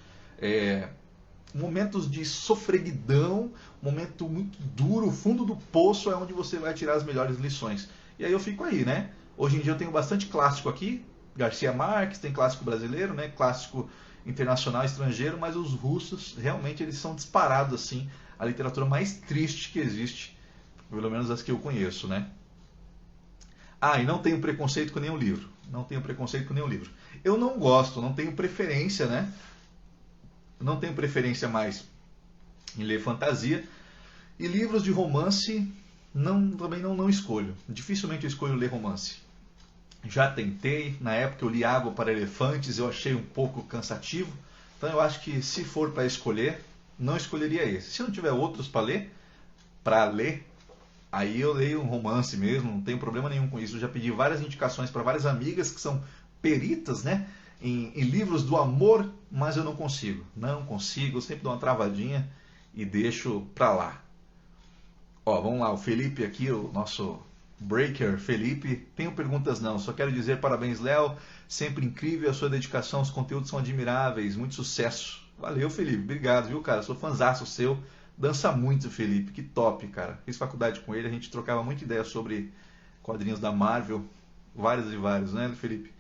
Momentos de sofreguidão, momento muito duro, o fundo do poço é onde você vai tirar as melhores lições. E aí eu fico aí, né? Hoje em dia eu tenho bastante clássico aqui, Garcia Marques, tem clássico brasileiro, né? Clássico internacional, estrangeiro, mas os russos, realmente, eles são disparados, assim, a literatura mais triste que existe, pelo menos as que eu conheço, né? E não tenho preconceito com nenhum livro. Não tenho preconceito com nenhum livro. Eu não gosto, não tenho preferência, né? Não tenho preferência mais em ler fantasia. E livros de romance, também não escolho. Dificilmente eu escolho ler romance. Já tentei, na época eu li Água para Elefantes, eu achei um pouco cansativo. Então eu acho que se for para escolher, não escolheria esse. Se não tiver outros para ler, aí eu leio um romance mesmo, não tenho problema nenhum com isso. Eu já pedi várias indicações para várias amigas que são peritas, né, em livros do amor, mas eu não consigo. Não consigo, eu sempre dou uma travadinha e deixo para lá. Vamos lá, o Felipe aqui, o nosso breaker Felipe. Tenho perguntas não, só quero dizer parabéns, Léo. Sempre incrível a sua dedicação, os conteúdos são admiráveis, muito sucesso. Valeu, Felipe, obrigado, viu, cara? Sou fãzaço seu. Dança muito, Felipe, que top, cara. Fiz faculdade com ele, a gente trocava muita ideia sobre quadrinhos da Marvel, vários e vários, né, Felipe?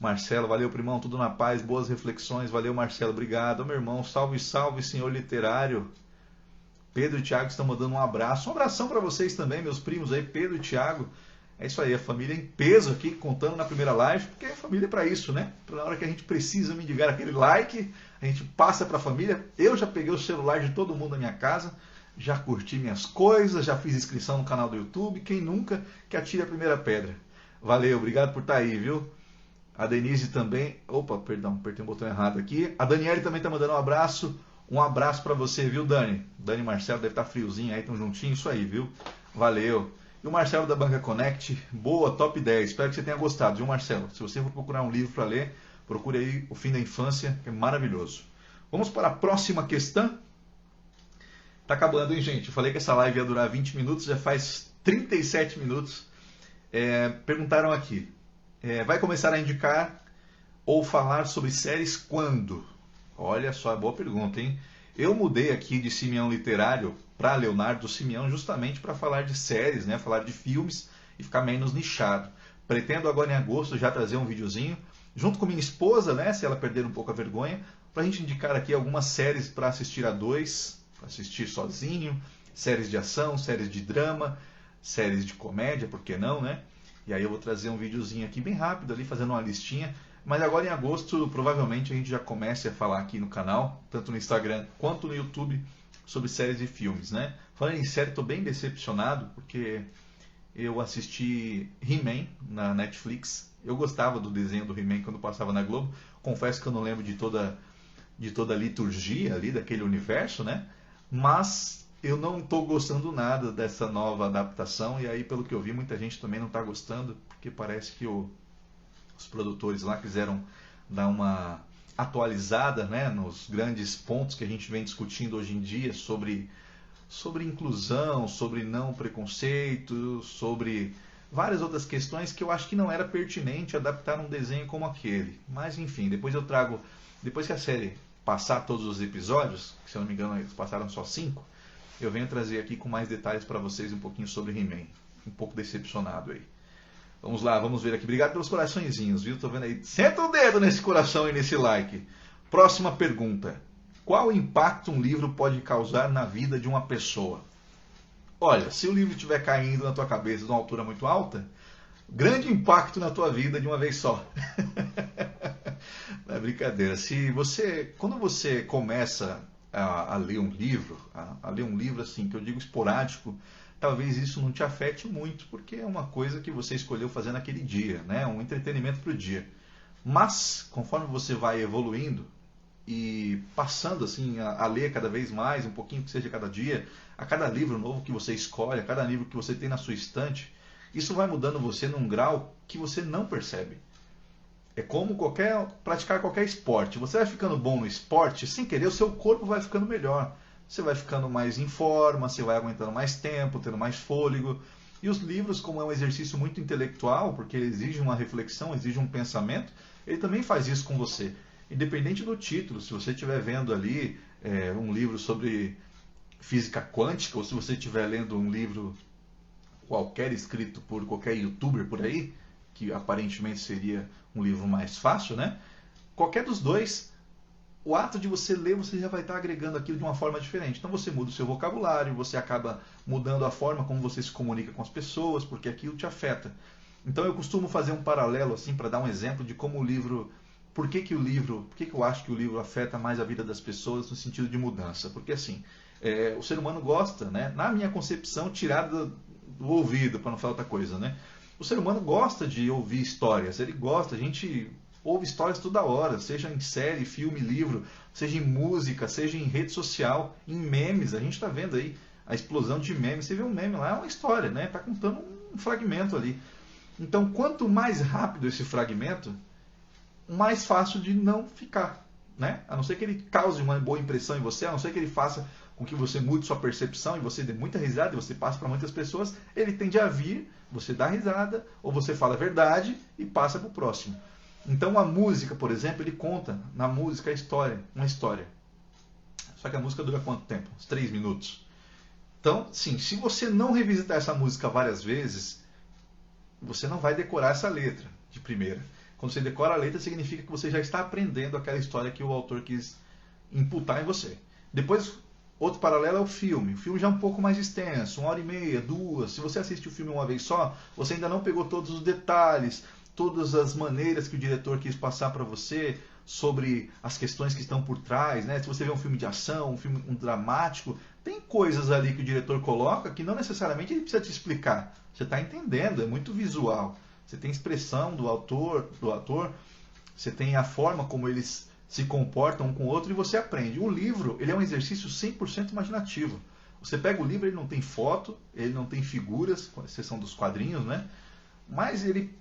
Marcelo, valeu, primão, tudo na paz, boas reflexões, valeu, Marcelo, obrigado. Meu irmão, salve, salve, senhor literário. Pedro e Thiago estão mandando um abraço. Um abração para vocês também, meus primos aí, Pedro e Thiago. É isso aí, a família em peso aqui, contando na primeira live, porque a família é para isso, né? Na hora que a gente precisa mendigar aquele like, a gente passa para a família. Eu já peguei o celular de todo mundo na minha casa, já curti minhas coisas, já fiz inscrição no canal do YouTube. Quem nunca, que atire a primeira pedra. Valeu, obrigado por estar aí, viu? A Denise também... Opa, perdão, apertei um botão errado aqui. A Daniele também está mandando um abraço. Um abraço para você, viu, Dani? Dani e Marcelo deve estar friozinho aí, estão juntinhos, isso aí, viu? Valeu. E o Marcelo da Banca Connect, boa, top 10. Espero que você tenha gostado, viu, Marcelo? Se você for procurar um livro para ler, procure aí O Fim da Infância, que é maravilhoso. Vamos para a próxima questão. Tá acabando, hein, gente? Eu falei que essa live ia durar 20 minutos, já faz 37 minutos. Perguntaram aqui, vai começar a indicar ou falar sobre séries quando? Olha só, boa pergunta, hein? Eu mudei aqui de Simeão Literário para Leonardo Simeão justamente para falar de séries, né? Falar de filmes e ficar menos nichado. Pretendo agora em agosto já trazer um videozinho, junto com minha esposa, né? Se ela perder um pouco a vergonha, para a gente indicar aqui algumas séries para assistir a dois, para assistir sozinho, séries de ação, séries de drama, séries de comédia, por que não, né? E aí eu vou trazer um videozinho aqui bem rápido ali, fazendo uma listinha. Mas agora em agosto, provavelmente a gente já comece a falar aqui no canal, tanto no Instagram quanto no YouTube, sobre séries e filmes, né? Falando em série, estou bem decepcionado, porque eu assisti He-Man na Netflix. Eu gostava do desenho do He-Man quando passava na Globo. Confesso que eu não lembro de toda a liturgia ali, daquele universo, né? Mas eu não estou gostando nada dessa nova adaptação, e aí, pelo que eu vi, muita gente também não está gostando, porque parece que os produtores lá quiseram dar uma atualizada, né, nos grandes pontos que a gente vem discutindo hoje em dia sobre inclusão, sobre não preconceito, sobre várias outras questões que eu acho que não era pertinente adaptar um desenho como aquele. Mas enfim, depois eu trago, depois que a série passar todos os episódios, que se eu não me engano eles passaram só 5, eu venho trazer aqui com mais detalhes para vocês um pouquinho sobre He-Man. Um pouco decepcionado aí. Vamos lá, vamos ver aqui. Obrigado pelos coraçõezinhos, viu? Tô vendo aí. Senta o dedo nesse coração e nesse like. Próxima pergunta. Qual impacto um livro pode causar na vida de uma pessoa? Olha, se o livro estiver caindo na tua cabeça de uma altura muito alta, grande impacto na tua vida de uma vez só. Não é brincadeira. Quando você começa a ler um livro, a ler um livro assim, que eu digo esporádico, talvez isso não te afete muito, porque é uma coisa que você escolheu fazer naquele dia, né? Um entretenimento para o dia. Mas, conforme você vai evoluindo e passando assim a ler cada vez mais, um pouquinho que seja cada dia, a cada livro novo que você escolhe, a cada livro que você tem na sua estante, isso vai mudando você num grau que você não percebe. É como praticar qualquer esporte. Você vai ficando bom no esporte, sem querer, o seu corpo vai ficando melhor. Você vai ficando mais em forma, você vai aguentando mais tempo, tendo mais fôlego. E os livros, como é um exercício muito intelectual, porque ele exige uma reflexão, exige um pensamento, ele também faz isso com você. Independente do título, se você estiver vendo ali um livro sobre física quântica, ou se você estiver lendo um livro qualquer escrito por qualquer youtuber por aí, que aparentemente seria um livro mais fácil, né? Qualquer dos dois, o ato de você ler, você já vai estar agregando aquilo de uma forma diferente. Então você muda o seu vocabulário, você acaba mudando a forma como você se comunica com as pessoas, porque aquilo te afeta. Então eu costumo fazer um paralelo assim para dar um exemplo de como o livro, por que eu acho que o livro afeta mais a vida das pessoas no sentido de mudança? Porque assim, o ser humano gosta, né? Na minha concepção, tirada do ouvido, para não falar outra coisa, né? O ser humano gosta de ouvir histórias, ele gosta, a gente ouve histórias toda hora, seja em série, filme, livro, seja em música, seja em rede social, em memes. A gente está vendo aí a explosão de memes. Você vê um meme lá, é uma história, né? Está contando um fragmento ali. Então, quanto mais rápido esse fragmento, mais fácil de não ficar, né? A não ser que ele cause uma boa impressão em você, a não ser que ele faça com que você mude sua percepção e você dê muita risada e você passe para muitas pessoas, ele tende a vir, você dá risada, ou você fala a verdade e passa para o próximo. Então a música, por exemplo, ele conta na música a história, uma história. Só que a música dura quanto tempo? Uns 3 minutos. Então, sim, se você não revisitar essa música várias vezes, você não vai decorar essa letra de primeira. Quando você decora a letra, significa que você já está aprendendo aquela história que o autor quis imputar em você. Depois, Outro paralelo é o filme. O filme já é um pouco mais extenso, 1h30, 2. Se você assiste o filme uma vez só, você ainda não pegou todos os detalhes, todas as maneiras que o diretor quis passar para você sobre as questões que estão por trás, né? Se você vê um filme de ação, um dramático, tem coisas ali que o diretor coloca que não necessariamente ele precisa te explicar. Você está entendendo, é muito visual. Você tem expressão do ator, você tem a forma como eles se comportam um com o outro e você aprende. O livro, ele é um exercício 100% imaginativo. Você pega o livro, ele não tem foto, ele não tem figuras, com exceção dos quadrinhos, né? Mas ele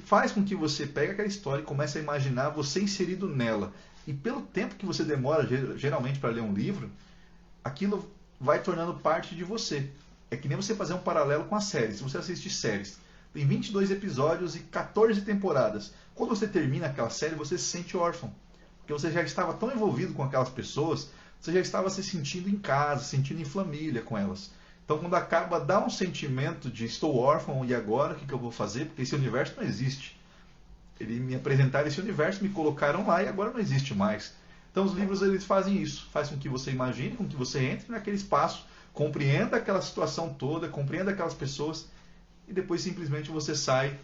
faz com que você pegue aquela história e comece a imaginar você inserido nela. E pelo tempo que você demora, geralmente, para ler um livro, aquilo vai tornando parte de você. É que nem você fazer um paralelo com a série. Se você assiste séries, tem 22 episódios e 14 temporadas. Quando você termina aquela série, você se sente órfão. Porque você já estava tão envolvido com aquelas pessoas, você já estava se sentindo em casa, se sentindo em família com elas. Então, quando acaba, dá um sentimento de estou órfão e agora o que eu vou fazer? Porque esse universo não existe. Eles me apresentaram esse universo, me colocaram lá e agora não existe mais. Então, os livros eles fazem isso. Faz com que você imagine, com que você entre naquele espaço, compreenda aquela situação toda, compreenda aquelas pessoas e depois simplesmente você sai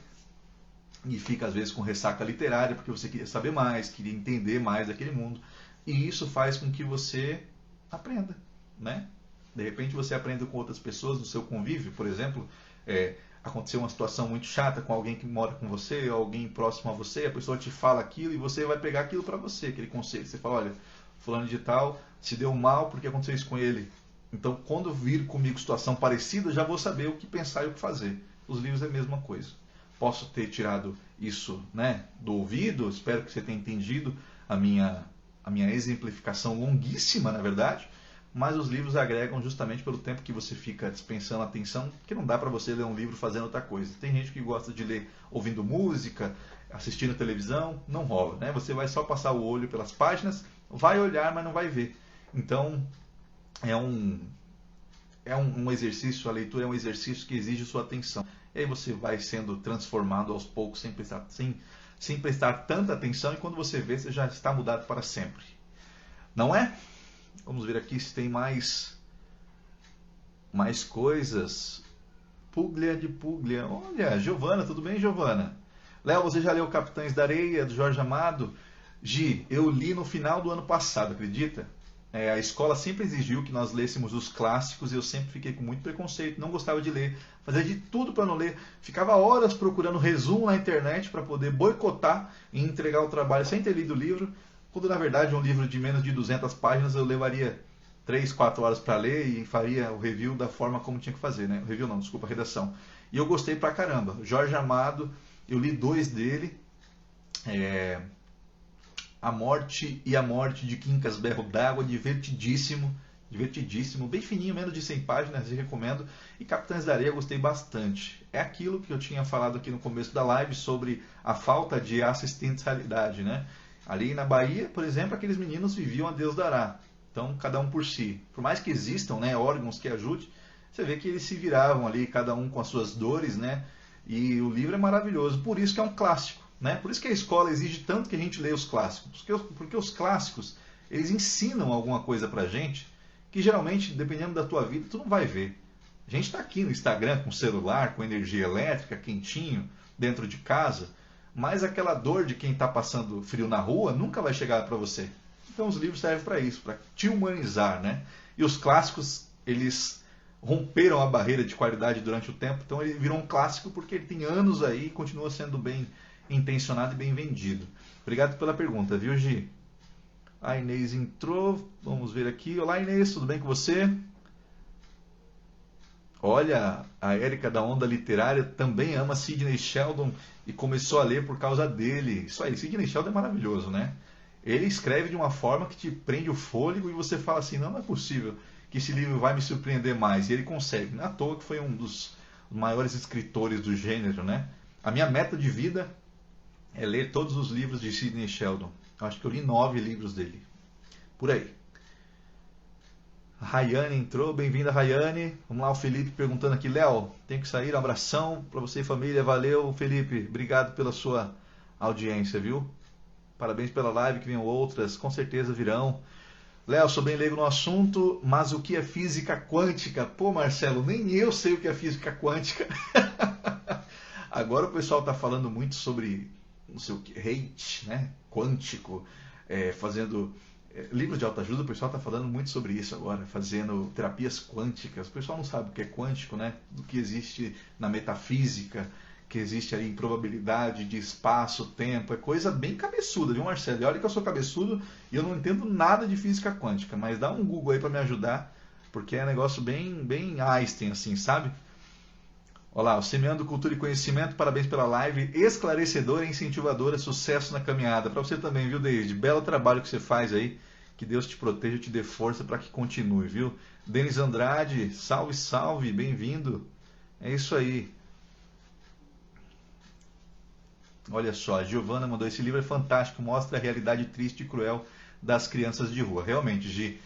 e fica às vezes com ressaca literária porque você queria saber mais, queria entender mais daquele mundo. E isso faz com que você aprenda, né? De repente você aprende com outras pessoas no seu convívio, por exemplo, aconteceu uma situação muito chata com alguém que mora com você, ou alguém próximo a você, a pessoa te fala aquilo e você vai pegar aquilo para você, aquele conselho. Você fala, olha, fulano de tal se deu mal porque aconteceu isso com ele. Então, quando vir comigo situação parecida, já vou saber o que pensar e o que fazer. Os livros é a mesma coisa. Posso ter tirado isso, né, do ouvido, espero que você tenha entendido a minha exemplificação longuíssima, na verdade, mas os livros agregam justamente pelo tempo que você fica dispensando atenção, que não dá para você ler um livro fazendo outra coisa. Tem gente que gosta de ler ouvindo música, assistindo televisão, não rola, né? Você vai só passar o olho pelas páginas, vai olhar, mas não vai ver. Então, é um exercício, a leitura é um exercício que exige sua atenção. E aí você vai sendo transformado aos poucos sem prestar tanta atenção, e quando você vê, você já está mudado para sempre. Não é? Vamos ver aqui se tem mais coisas. Puglia de Puglia. Olha, Giovana, tudo bem, Giovana? Léo, você já leu Capitães da Areia, do Jorge Amado? Gi, eu li no final do ano passado, acredita? A escola sempre exigiu que nós lêssemos os clássicos e eu sempre fiquei com muito preconceito, não gostava de ler, fazia de tudo para não ler, ficava horas procurando resumo na internet para poder boicotar e entregar o trabalho sem ter lido o livro, quando na verdade um livro de menos de 200 páginas eu levaria 3, 4 horas para ler e faria o review da forma como tinha que fazer, né? O review não, desculpa, a redação. E eu gostei pra caramba. Jorge Amado, eu li 2 dele, A Morte e a Morte de Quincas Berro d'Água, divertidíssimo, bem fininho, menos de 100 páginas, eu recomendo. E Capitães da Areia eu gostei bastante. É aquilo que eu tinha falado aqui no começo da live sobre a falta de assistencialidade, né? Ali na Bahia, por exemplo, aqueles meninos viviam a Deus dará. Então, cada um por si. Por mais que existam, né, órgãos que ajudem, você vê que eles se viravam ali, cada um com as suas dores, né? E o livro é maravilhoso. Por isso que é um clássico, né? Por isso que a escola exige tanto que a gente leia os clássicos. Porque os clássicos, eles ensinam alguma coisa pra gente que geralmente, dependendo da tua vida, tu não vai ver. A gente está aqui no Instagram com celular, com energia elétrica, quentinho, dentro de casa, mas aquela dor de quem está passando frio na rua nunca vai chegar para você. Então os livros servem para isso, para te humanizar, né? E os clássicos, eles romperam a barreira de qualidade durante o tempo, então ele virou um clássico porque ele tem anos aí e continua sendo bem intencionado e bem vendido. Obrigado pela pergunta, viu, Gi? A Inês entrou, vamos ver aqui. Olá, Inês, tudo bem com você? Olha, a Érica da Onda Literária também ama Sidney Sheldon e começou a ler por causa dele. Isso aí, Sidney Sheldon é maravilhoso, né? Ele escreve de uma forma que te prende o fôlego e você fala assim, não é possível que esse livro vai me surpreender mais. E ele consegue. Não é à toa que foi um dos maiores escritores do gênero, né? A minha meta de vida é ler todos os livros de Sidney Sheldon. Eu acho que eu li 9 livros dele. Por aí. A Rayane entrou, bem-vinda, Rayane. Vamos lá, o Felipe perguntando aqui, Léo, tenho que sair, um abração para você e família. Valeu, Felipe, obrigado pela sua audiência, viu? Parabéns pela live, que venham outras, com certeza virão. Léo, sou bem leigo no assunto, mas o que é física quântica? Pô, Marcelo, nem eu sei o que é física quântica. Agora o pessoal está falando muito sobre, não sei o que, hate, né? Quântico, fazendo livros de autoajuda. O pessoal está falando muito sobre isso agora, fazendo terapias quânticas. O pessoal não sabe o que é quântico, né? Do que existe na metafísica, que existe aí em probabilidade de espaço, tempo, é coisa bem cabeçuda, viu, Marcelo? E olha que eu sou cabeçudo e eu não entendo nada de física quântica, mas dá um Google aí para me ajudar, porque é um negócio bem Einstein, assim, sabe? Olá, o Semeando Cultura e Conhecimento, parabéns pela live, esclarecedora e incentivadora, sucesso na caminhada. Para você também, viu, Deide? Belo trabalho que você faz aí, que Deus te proteja e te dê força para que continue, viu? Denis Andrade, salve, salve, bem-vindo. É isso aí. Olha só, a Giovana mandou, esse livro é fantástico, mostra a realidade triste e cruel das crianças de rua. Realmente, Gi,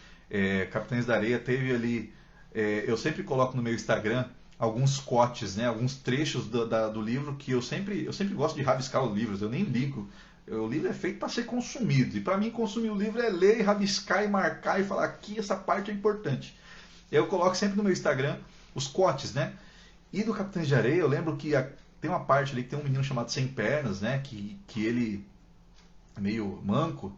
Capitães da Areia teve ali, eu sempre coloco no meu Instagram alguns cortes, né, alguns trechos do livro que eu sempre gosto de rabiscar os livros, eu nem ligo. O livro é feito para ser consumido, e para mim consumir o livro é ler, rabiscar e marcar e falar aqui essa parte é importante. Eu coloco sempre no meu Instagram os cortes, né? E do Capitães de Areia, eu lembro que tem uma parte ali que tem um menino chamado Sem Pernas, né? Que ele é meio manco,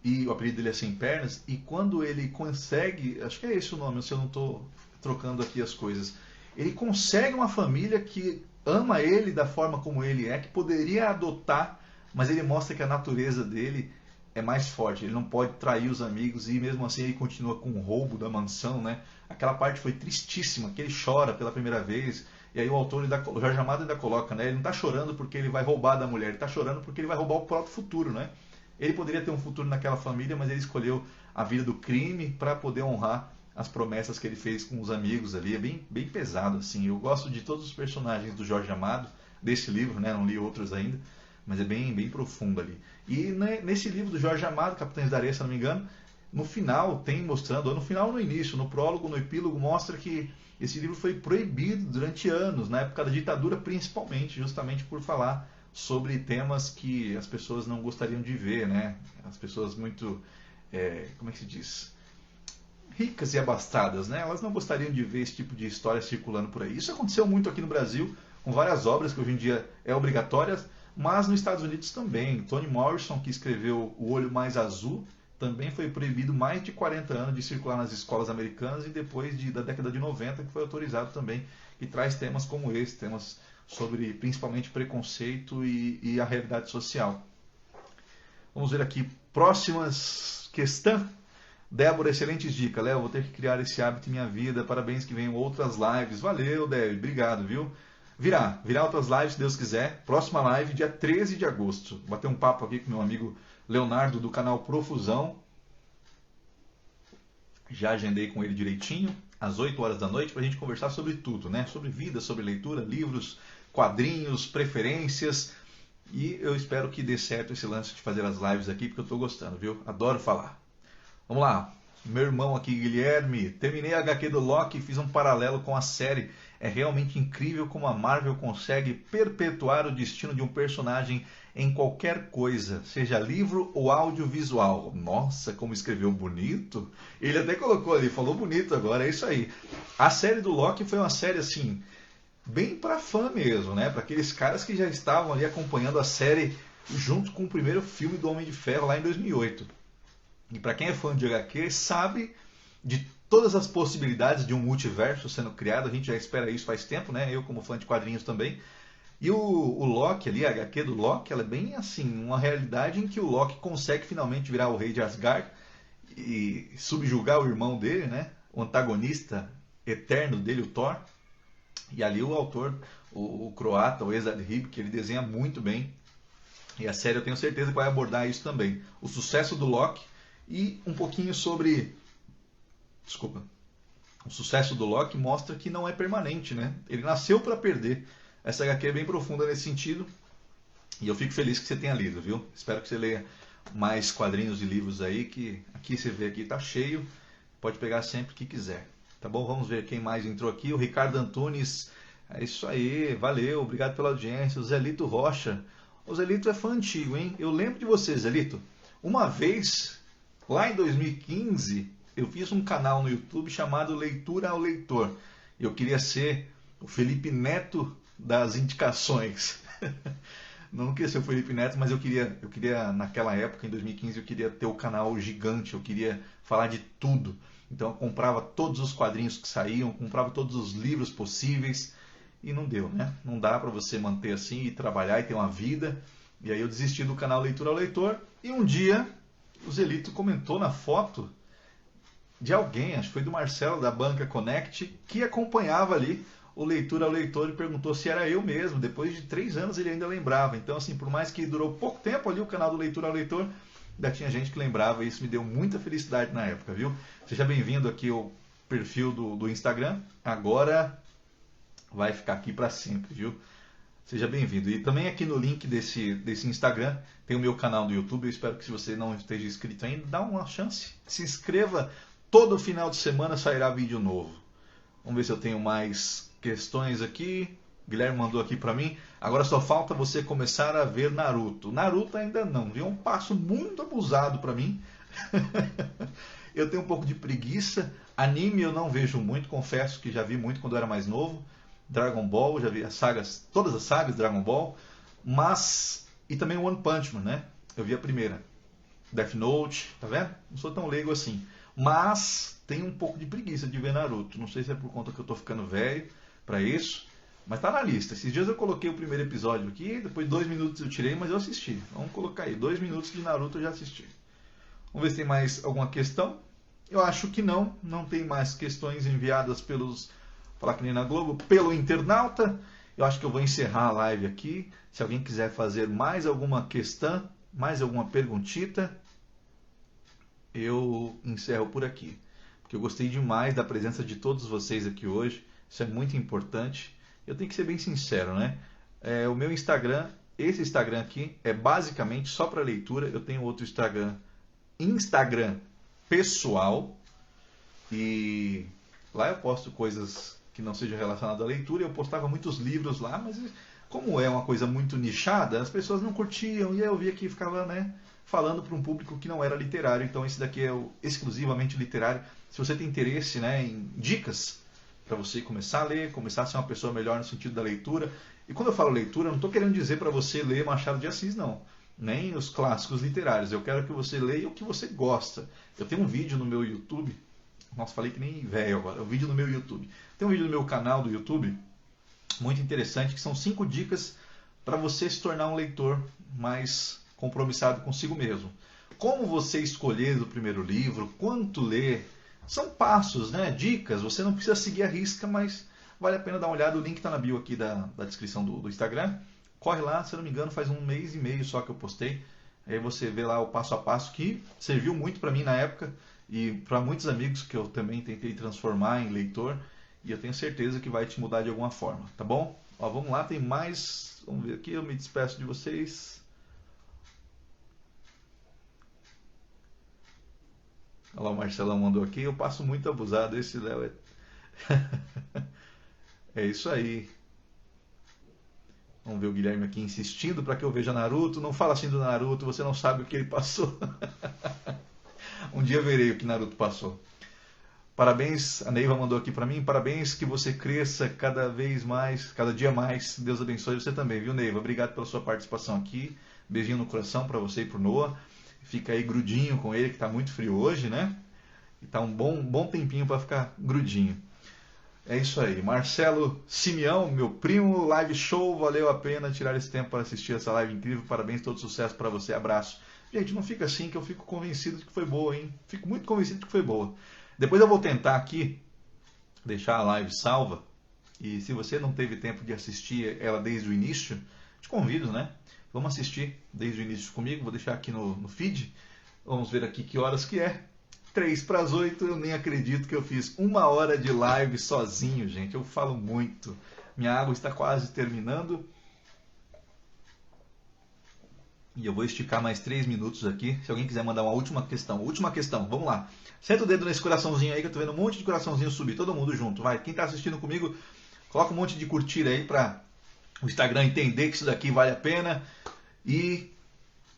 e o apelido dele é Sem Pernas, e quando ele consegue, acho que é esse o nome, se eu não estou trocando aqui as coisas, ele consegue uma família que ama ele da forma como ele é, que poderia adotar, mas ele mostra que a natureza dele é mais forte, ele não pode trair os amigos, e mesmo assim ele continua com o roubo da mansão, né? Aquela parte foi tristíssima, que ele chora pela primeira vez. E aí o autor, o Jorge Amado ainda coloca, né? Ele não está chorando porque ele vai roubar da mulher, ele está chorando porque ele vai roubar o próprio futuro, né? Ele poderia ter um futuro naquela família, mas ele escolheu a vida do crime para poder honrar as promessas que ele fez com os amigos ali. É bem pesado, assim. Eu gosto de todos os personagens do Jorge Amado, desse livro, né? Não li outros ainda, mas é bem profundo ali. E nesse livro do Jorge Amado, Capitães da Areia, se não me engano, no final tem mostrando, ou no final ou no início, no prólogo, no epílogo, mostra que esse livro foi proibido durante anos, na época da ditadura principalmente, justamente por falar sobre temas que as pessoas não gostariam de ver, né? As pessoas muito, como é que se diz? Ricas e abastadas, né? Elas não gostariam de ver esse tipo de história circulando por aí. Isso aconteceu muito aqui no Brasil, com várias obras que hoje em dia é obrigatórias, mas nos Estados Unidos também. Toni Morrison, que escreveu O Olho Mais Azul, também foi proibido mais de 40 anos de circular nas escolas americanas, e depois da década de 90 que foi autorizado também, e traz temas como esse, temas sobre principalmente preconceito e a realidade social. Vamos ver aqui, próximas questões. Débora, excelentes dicas. Léo, vou ter que criar esse hábito em minha vida, parabéns que venham outras lives. Valeu, Débora, obrigado, viu? Virá outras lives, se Deus quiser. Próxima live, dia 13 de agosto. Vou bater um papo aqui com meu amigo Leonardo, do canal Profusão. Já agendei com ele direitinho, às 8 horas da noite, para a gente conversar sobre tudo, né? Sobre vida, sobre leitura, livros, quadrinhos, preferências. E eu espero que dê certo esse lance de fazer as lives aqui, porque eu estou gostando, viu? Adoro falar. Vamos lá. Meu irmão aqui, Guilherme. Terminei a HQ do Loki e fiz um paralelo com a série. É realmente incrível como a Marvel consegue perpetuar o destino de um personagem em qualquer coisa, seja livro ou audiovisual. Nossa, como escreveu bonito. Ele até colocou ali, falou bonito agora, é isso aí. A série do Loki foi uma série assim, bem para fã mesmo, né? Para aqueles caras que já estavam ali acompanhando a série junto com o primeiro filme do Homem de Ferro lá em 2008. E para quem é fã de HQ, sabe de todas as possibilidades de um multiverso sendo criado. A gente já espera isso faz tempo, né? Eu como fã de quadrinhos também. E o Loki ali, a HQ do Loki, ela é bem assim, uma realidade em que o Loki consegue finalmente virar o rei de Asgard e subjugar o irmão dele, né? O antagonista eterno dele, o Thor. E ali o autor, o croata, o Esad Ribe, que ele desenha muito bem. E a série eu tenho certeza que vai abordar isso também. O sucesso do Loki e um pouquinho sobre... Desculpa. O sucesso do Loki mostra que não é permanente, né? Ele nasceu para perder. Essa HQ é bem profunda nesse sentido. E eu fico feliz que você tenha lido, viu? Espero que você leia mais quadrinhos e livros aí, que aqui você vê aqui tá cheio. Pode pegar sempre que quiser. Tá bom? Vamos ver quem mais entrou aqui. O Ricardo Antunes. É isso aí. Valeu. Obrigado pela audiência. O Zelito Rocha. O Zelito é fã antigo, hein? Eu lembro de você, Zelito. Uma vez Lá em 2015, eu fiz um canal no YouTube chamado Leitura ao Leitor. Eu queria ser o Felipe Neto das indicações. Não queria ser o Felipe Neto, mas eu queria naquela época, em 2015, eu queria ter o canal gigante, eu queria falar de tudo. Então eu comprava todos os quadrinhos que saíam, comprava todos os livros possíveis e não deu, né? Não dá para você manter assim e trabalhar e ter uma vida. E aí eu desisti do canal Leitura ao Leitor e um dia o Zelito comentou na foto de alguém, acho que foi do Marcelo da Banca Connect, que acompanhava ali o Leitura ao Leitor e perguntou se era eu mesmo. Depois de 3 anos ele ainda lembrava. Então, assim, por mais que durou pouco tempo ali o canal do Leitura ao Leitor, ainda tinha gente que lembrava e isso me deu muita felicidade na época, viu? Seja bem-vindo aqui ao perfil do Instagram. Agora vai ficar aqui para sempre, viu? Seja bem-vindo. E também aqui no link desse Instagram tem o meu canal do YouTube. Eu espero que se você não esteja inscrito ainda, dá uma chance. Se inscreva. Todo final de semana sairá vídeo novo. Vamos ver se eu tenho mais questões aqui. Guilherme mandou aqui para mim. Agora só falta você começar a ver Naruto. Naruto ainda não, viu? É um passo muito abusado para mim. Eu tenho um pouco de preguiça. Anime eu não vejo muito, confesso que já vi muito quando eu era mais novo. Dragon Ball, já vi as sagas, todas as sagas de Dragon Ball. Mas, e também One Punch Man, né? Eu vi a primeira. Death Note, tá vendo? Não sou tão leigo assim. Mas tenho um pouco de preguiça de ver Naruto. Não sei se é por conta que eu tô ficando velho para isso. Mas tá na lista. Esses dias eu coloquei o primeiro episódio aqui, depois 2 minutos eu tirei, mas eu assisti. Vamos colocar aí, 2 minutos de Naruto eu já assisti. Vamos ver se tem mais alguma questão. Eu acho que não. Não tem mais questões enviadas pelos... Falar que nem na Globo, pelo internauta. Eu acho que eu vou encerrar a live aqui. Se alguém quiser fazer mais alguma questão, mais alguma perguntita, eu encerro por aqui. Porque eu gostei demais da presença de todos vocês aqui hoje. Isso é muito importante. Eu tenho que ser bem sincero, né? O meu Instagram, esse Instagram aqui, é basicamente só para leitura. Eu tenho outro Instagram pessoal. E lá eu posto coisas que não sejam relacionadas à leitura. Eu postava muitos livros lá, mas como é uma coisa muito nichada, as pessoas não curtiam. E aí eu via que ficava, né, falando para um público que não era literário. Então esse daqui é o exclusivamente literário. Se você tem interesse, né, em dicas para você começar a ler, começar a ser uma pessoa melhor no sentido da leitura. E quando eu falo leitura, eu não estou querendo dizer para você ler Machado de Assis, não. Nem os clássicos literários. Eu quero que você leia o que você gosta. Eu tenho um vídeo no meu YouTube. Nossa, falei que nem velho agora. Um vídeo no meu YouTube. Tem um vídeo no meu canal do YouTube muito interessante, que são 5 dicas para você se tornar um leitor mais compromissado consigo mesmo. Como você escolher o primeiro livro, quanto ler, são passos, né? Dicas. Você não precisa seguir a risca, mas vale a pena dar uma olhada. O link está na bio aqui da descrição do Instagram. Corre lá, se eu não me engano, faz 1 mês e meio só que eu postei. Aí você vê lá o passo a passo que serviu muito para mim na época e para muitos amigos que eu também tentei transformar em leitor. E eu tenho certeza que vai te mudar de alguma forma, tá bom? Ó, vamos lá, tem mais. Vamos ver aqui, eu me despeço de vocês. Olha lá, o Marcelão mandou aqui. Eu passo muito abusado. Esse Léo é... É isso aí. Vamos ver o Guilherme aqui insistindo para que eu veja Naruto. Não fala assim do Naruto, você não sabe o que ele passou. Um dia eu verei o que Naruto passou. Parabéns, a Neiva mandou aqui para mim. Parabéns, que você cresça cada vez mais, cada dia mais. Deus abençoe você também, viu, Neiva? Obrigado pela sua participação aqui. Beijinho no coração para você e para o Noah. Fica aí grudinho com ele, que está muito frio hoje, né? E tá um bom tempinho para ficar grudinho. É isso aí. Marcelo Simeão, meu primo, live show. Valeu a pena tirar esse tempo para assistir essa live incrível. Parabéns, todo sucesso para você. Abraço. Gente, não fica assim que eu fico convencido de que foi boa, hein? Fico muito convencido de que foi boa. Depois eu vou tentar aqui deixar a live salva. E se você não teve tempo de assistir ela desde o início, te convido, né? Vamos assistir desde o início comigo. Vou deixar aqui no feed. Vamos ver aqui que horas que é. 7:03. Eu nem acredito que eu fiz 1 hora de live sozinho, gente. Eu falo muito. Minha água está quase terminando. E eu vou esticar mais 3 minutos aqui. Se alguém quiser mandar uma última questão. Última questão, vamos lá. Senta o dedo nesse coraçãozinho aí, que eu tô vendo um monte de coraçãozinho subir. Todo mundo junto, vai. Quem tá assistindo comigo, coloca um monte de curtir aí para o Instagram entender que isso daqui vale a pena. E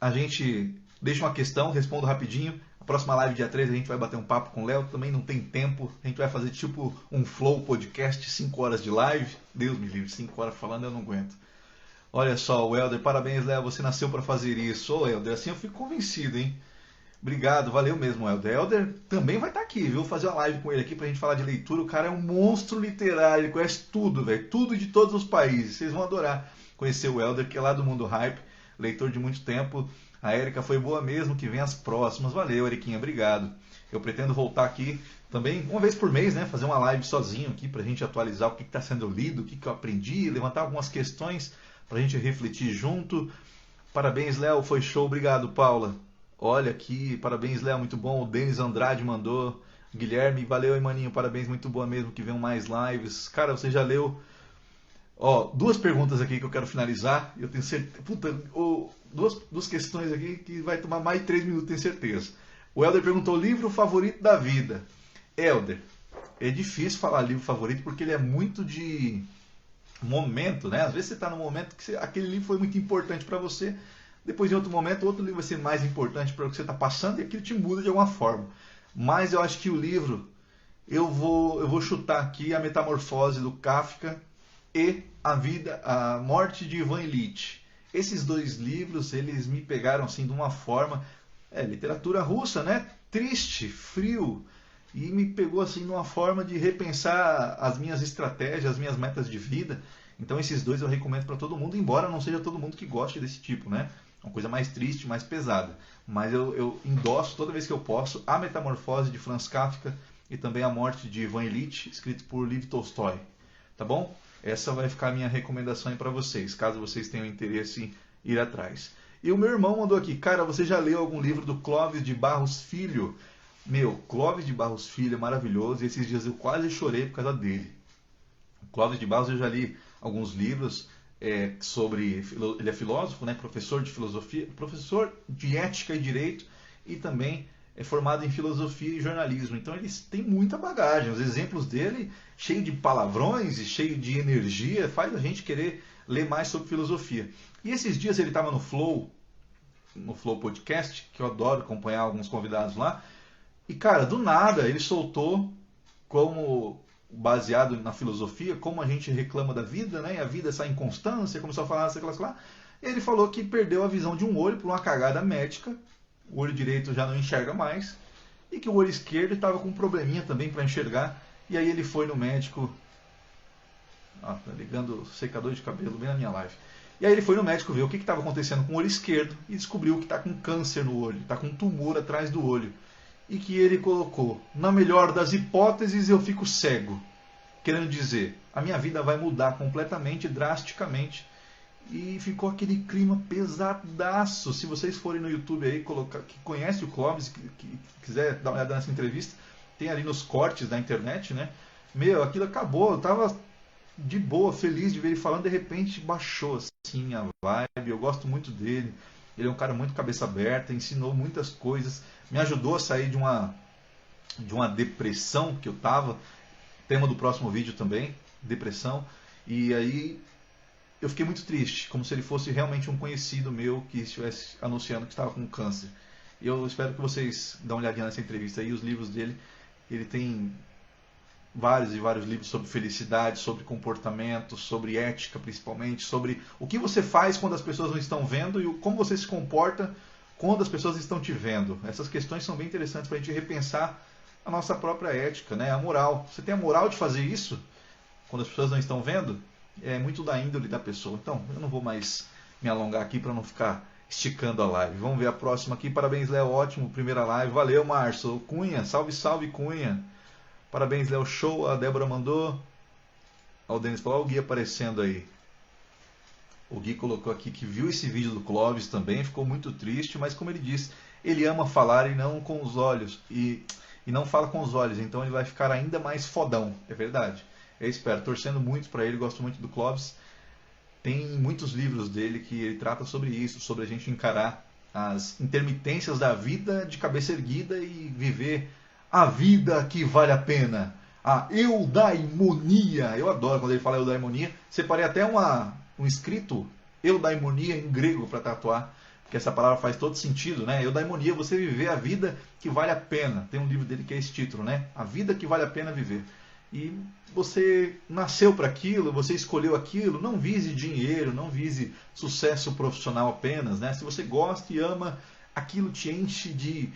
a gente deixa uma questão, respondo rapidinho. A próxima live, dia 3, a gente vai bater um papo com o Léo. Também não tem tempo. A gente vai fazer tipo um flow podcast, 5 horas de live. Deus me livre, 5 horas falando eu não aguento. Olha só, o Helder, parabéns, Léo, você nasceu para fazer isso. Ô, Helder, assim eu fico convencido, hein? Obrigado, valeu mesmo, Helder. Helder também vai estar aqui, viu? Vou fazer uma live com ele aqui pra gente falar de leitura. O cara é um monstro literário, ele conhece tudo, velho. Tudo de todos os países. Vocês vão adorar conhecer o Helder, que é lá do Mundo Hype, leitor de muito tempo. A Érica foi boa mesmo, que vem as próximas. Valeu, Eriquinha, obrigado. Eu pretendo voltar aqui também uma vez por mês, né? Fazer uma live sozinho aqui pra gente atualizar o que está sendo lido, o que eu aprendi, levantar algumas questões pra gente refletir junto. Parabéns, Léo, foi show. Obrigado, Paula. Olha aqui, parabéns, Léo, muito bom. O Denis Andrade mandou. Guilherme, valeu aí, maninho, parabéns, muito boa mesmo, que venham mais lives. Cara, você já leu... Ó, 2 perguntas aqui que eu quero finalizar. Eu tenho certeza... Puta, duas questões aqui que vai tomar mais de 3 minutos, tenho certeza. O Helder perguntou, livro favorito da vida. Helder, é difícil falar livro favorito porque ele é muito de momento, né? Às vezes você está num momento que aquele livro foi muito importante para você. Depois, em outro momento, outro livro vai ser mais importante para o que você está passando e aquilo te muda de alguma forma. Mas eu acho que o livro, eu vou chutar aqui A Metamorfose do Kafka e A Morte de Ivan Ilitch. Esses 2 livros, eles me pegaram assim de uma forma, literatura russa, né? Triste, frio, e me pegou assim de uma forma de repensar as minhas estratégias, as minhas metas de vida. Então esses 2 eu recomendo para todo mundo, embora não seja todo mundo que goste desse tipo, né? Uma coisa mais triste, mais pesada. Mas eu endosso toda vez que eu posso A Metamorfose de Franz Kafka e também A Morte de Ivan Ilitch, escrito por Lev Tolstói. Tá bom? Essa vai ficar a minha recomendação aí para vocês, caso vocês tenham interesse em ir atrás. E o meu irmão mandou aqui, cara, você já leu algum livro do Clóvis de Barros Filho? Meu, Clóvis de Barros Filho é maravilhoso e esses dias eu quase chorei por causa dele. O Clóvis de Barros eu já li alguns livros sobre... Ele é filósofo, né? Professor de filosofia, professor de ética e direito e também é formado em filosofia e jornalismo. Então eles têm muita bagagem. Os exemplos dele, cheio de palavrões e cheio de energia, faz a gente querer ler mais sobre filosofia. E esses dias ele estava no Flow Podcast, que eu adoro acompanhar alguns convidados lá. E cara, do nada ele soltou, como baseado na filosofia, como a gente reclama da vida, né? E a vida é essa inconstância, começou a falar aquelas lá. E ele falou que perdeu a visão de um olho por uma cagada médica. O olho direito já não enxerga mais. E que o olho esquerdo estava com um probleminha também para enxergar. E aí ele foi no médico. Tá ligando o secador de cabelo bem na minha live. E aí ele foi no médico ver o que estava acontecendo com o olho esquerdo. E descobriu que está com câncer no olho. Está com um tumor atrás do olho. E que ele colocou, na melhor das hipóteses, eu fico cego. Querendo dizer, a minha vida vai mudar completamente, drasticamente. E ficou aquele clima pesadaço. Se vocês forem no YouTube aí, que conhece o Clóvis, que quiser dar uma olhada nessa entrevista, tem ali nos cortes da internet, né? Meu, aquilo acabou. Eu tava de boa, feliz de ver ele falando, de repente baixou assim a vibe. Eu gosto muito dele. Ele é um cara muito cabeça aberta, ensinou muitas coisas, me ajudou a sair de uma depressão que eu tava. Tema do próximo vídeo também, depressão. E aí eu fiquei muito triste, como se ele fosse realmente um conhecido meu que estivesse anunciando que estava com câncer. E eu espero que vocês dêem uma olhadinha nessa entrevista aí. Os livros dele, ele tem vários e vários livros sobre felicidade, sobre comportamento, sobre ética principalmente, sobre o que você faz quando as pessoas não estão vendo e como você se comporta quando as pessoas estão te vendo. Essas questões são bem interessantes para a gente repensar a nossa própria ética, né? A moral. Você tem a moral de fazer isso quando as pessoas não estão vendo? É muito da índole da pessoa. Então, eu não vou mais me alongar aqui para não ficar esticando a live. Vamos ver a próxima aqui. Parabéns, Léo. Ótimo, primeira live. Valeu, Márcio. Cunha, salve, salve, Cunha. Parabéns, Léo. Show. A Débora mandou. O Denis falou, olha o Gui aparecendo aí. O Gui colocou aqui que viu esse vídeo do Clóvis também. Ficou muito triste, mas como ele disse, ele ama falar e não com os olhos. E não fala com os olhos. Então ele vai ficar ainda mais fodão. É verdade. Eu espero, torcendo muito para ele, gosto muito do Clóvis. Tem muitos livros dele que ele trata sobre isso, sobre a gente encarar as intermitências da vida de cabeça erguida e viver a vida que vale a pena. A eudaimonia. Eu adoro quando ele fala eudaimonia. Separei até um escrito eudaimonia em grego para tatuar, que essa palavra faz todo sentido, né? Eudaimonia, você viver a vida que vale a pena. Tem um livro dele que é esse título, né? A vida que vale a pena viver. E você nasceu para aquilo, você escolheu aquilo, não vise dinheiro, não vise sucesso profissional apenas, né? Se você gosta e ama, aquilo te enche de...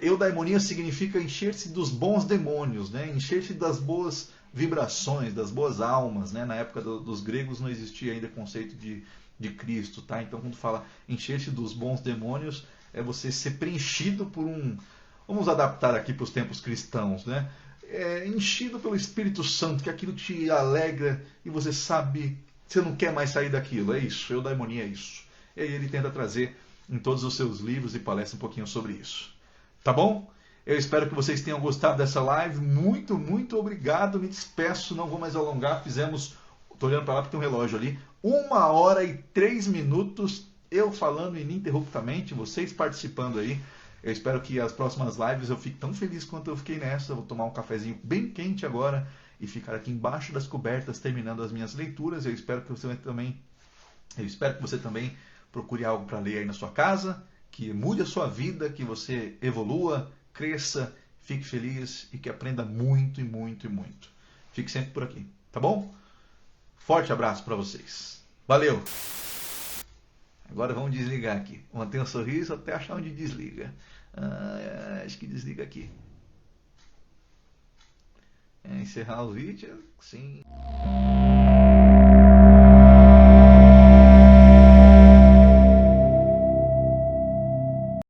eudaimonia significa encher-se dos bons demônios, né? Encher-se das boas vibrações, das boas almas, né? Na época dos gregos não existia ainda conceito de Cristo, tá? Então quando fala encher-se dos bons demônios, é você ser preenchido por um... Vamos adaptar aqui para os tempos cristãos, né? Enchido pelo Espírito Santo, que aquilo te alegra e você sabe, você não quer mais sair daquilo. É isso, eudaimonia é isso. E aí ele tenta trazer em todos os seus livros e palestra um pouquinho sobre isso. Tá bom? Eu espero que vocês tenham gostado dessa live. Muito, muito obrigado. Me despeço, não vou mais alongar. Fizemos, estou olhando para lá porque tem um relógio ali, 1h03, eu falando ininterruptamente, vocês participando aí. Eu espero que as próximas lives eu fique tão feliz quanto eu fiquei nessa. Eu vou tomar um cafezinho bem quente agora e ficar aqui embaixo das cobertas terminando as minhas leituras. Eu espero que você também procure algo para ler aí na sua casa, que mude a sua vida, que você evolua, cresça, fique feliz e que aprenda muito e muito e muito. Fique sempre por aqui, tá bom? Forte abraço para vocês. Valeu! Agora vamos desligar aqui. Mantenha um sorriso até achar onde desliga. Acho que desliga aqui. Encerrar o vídeo. Sim.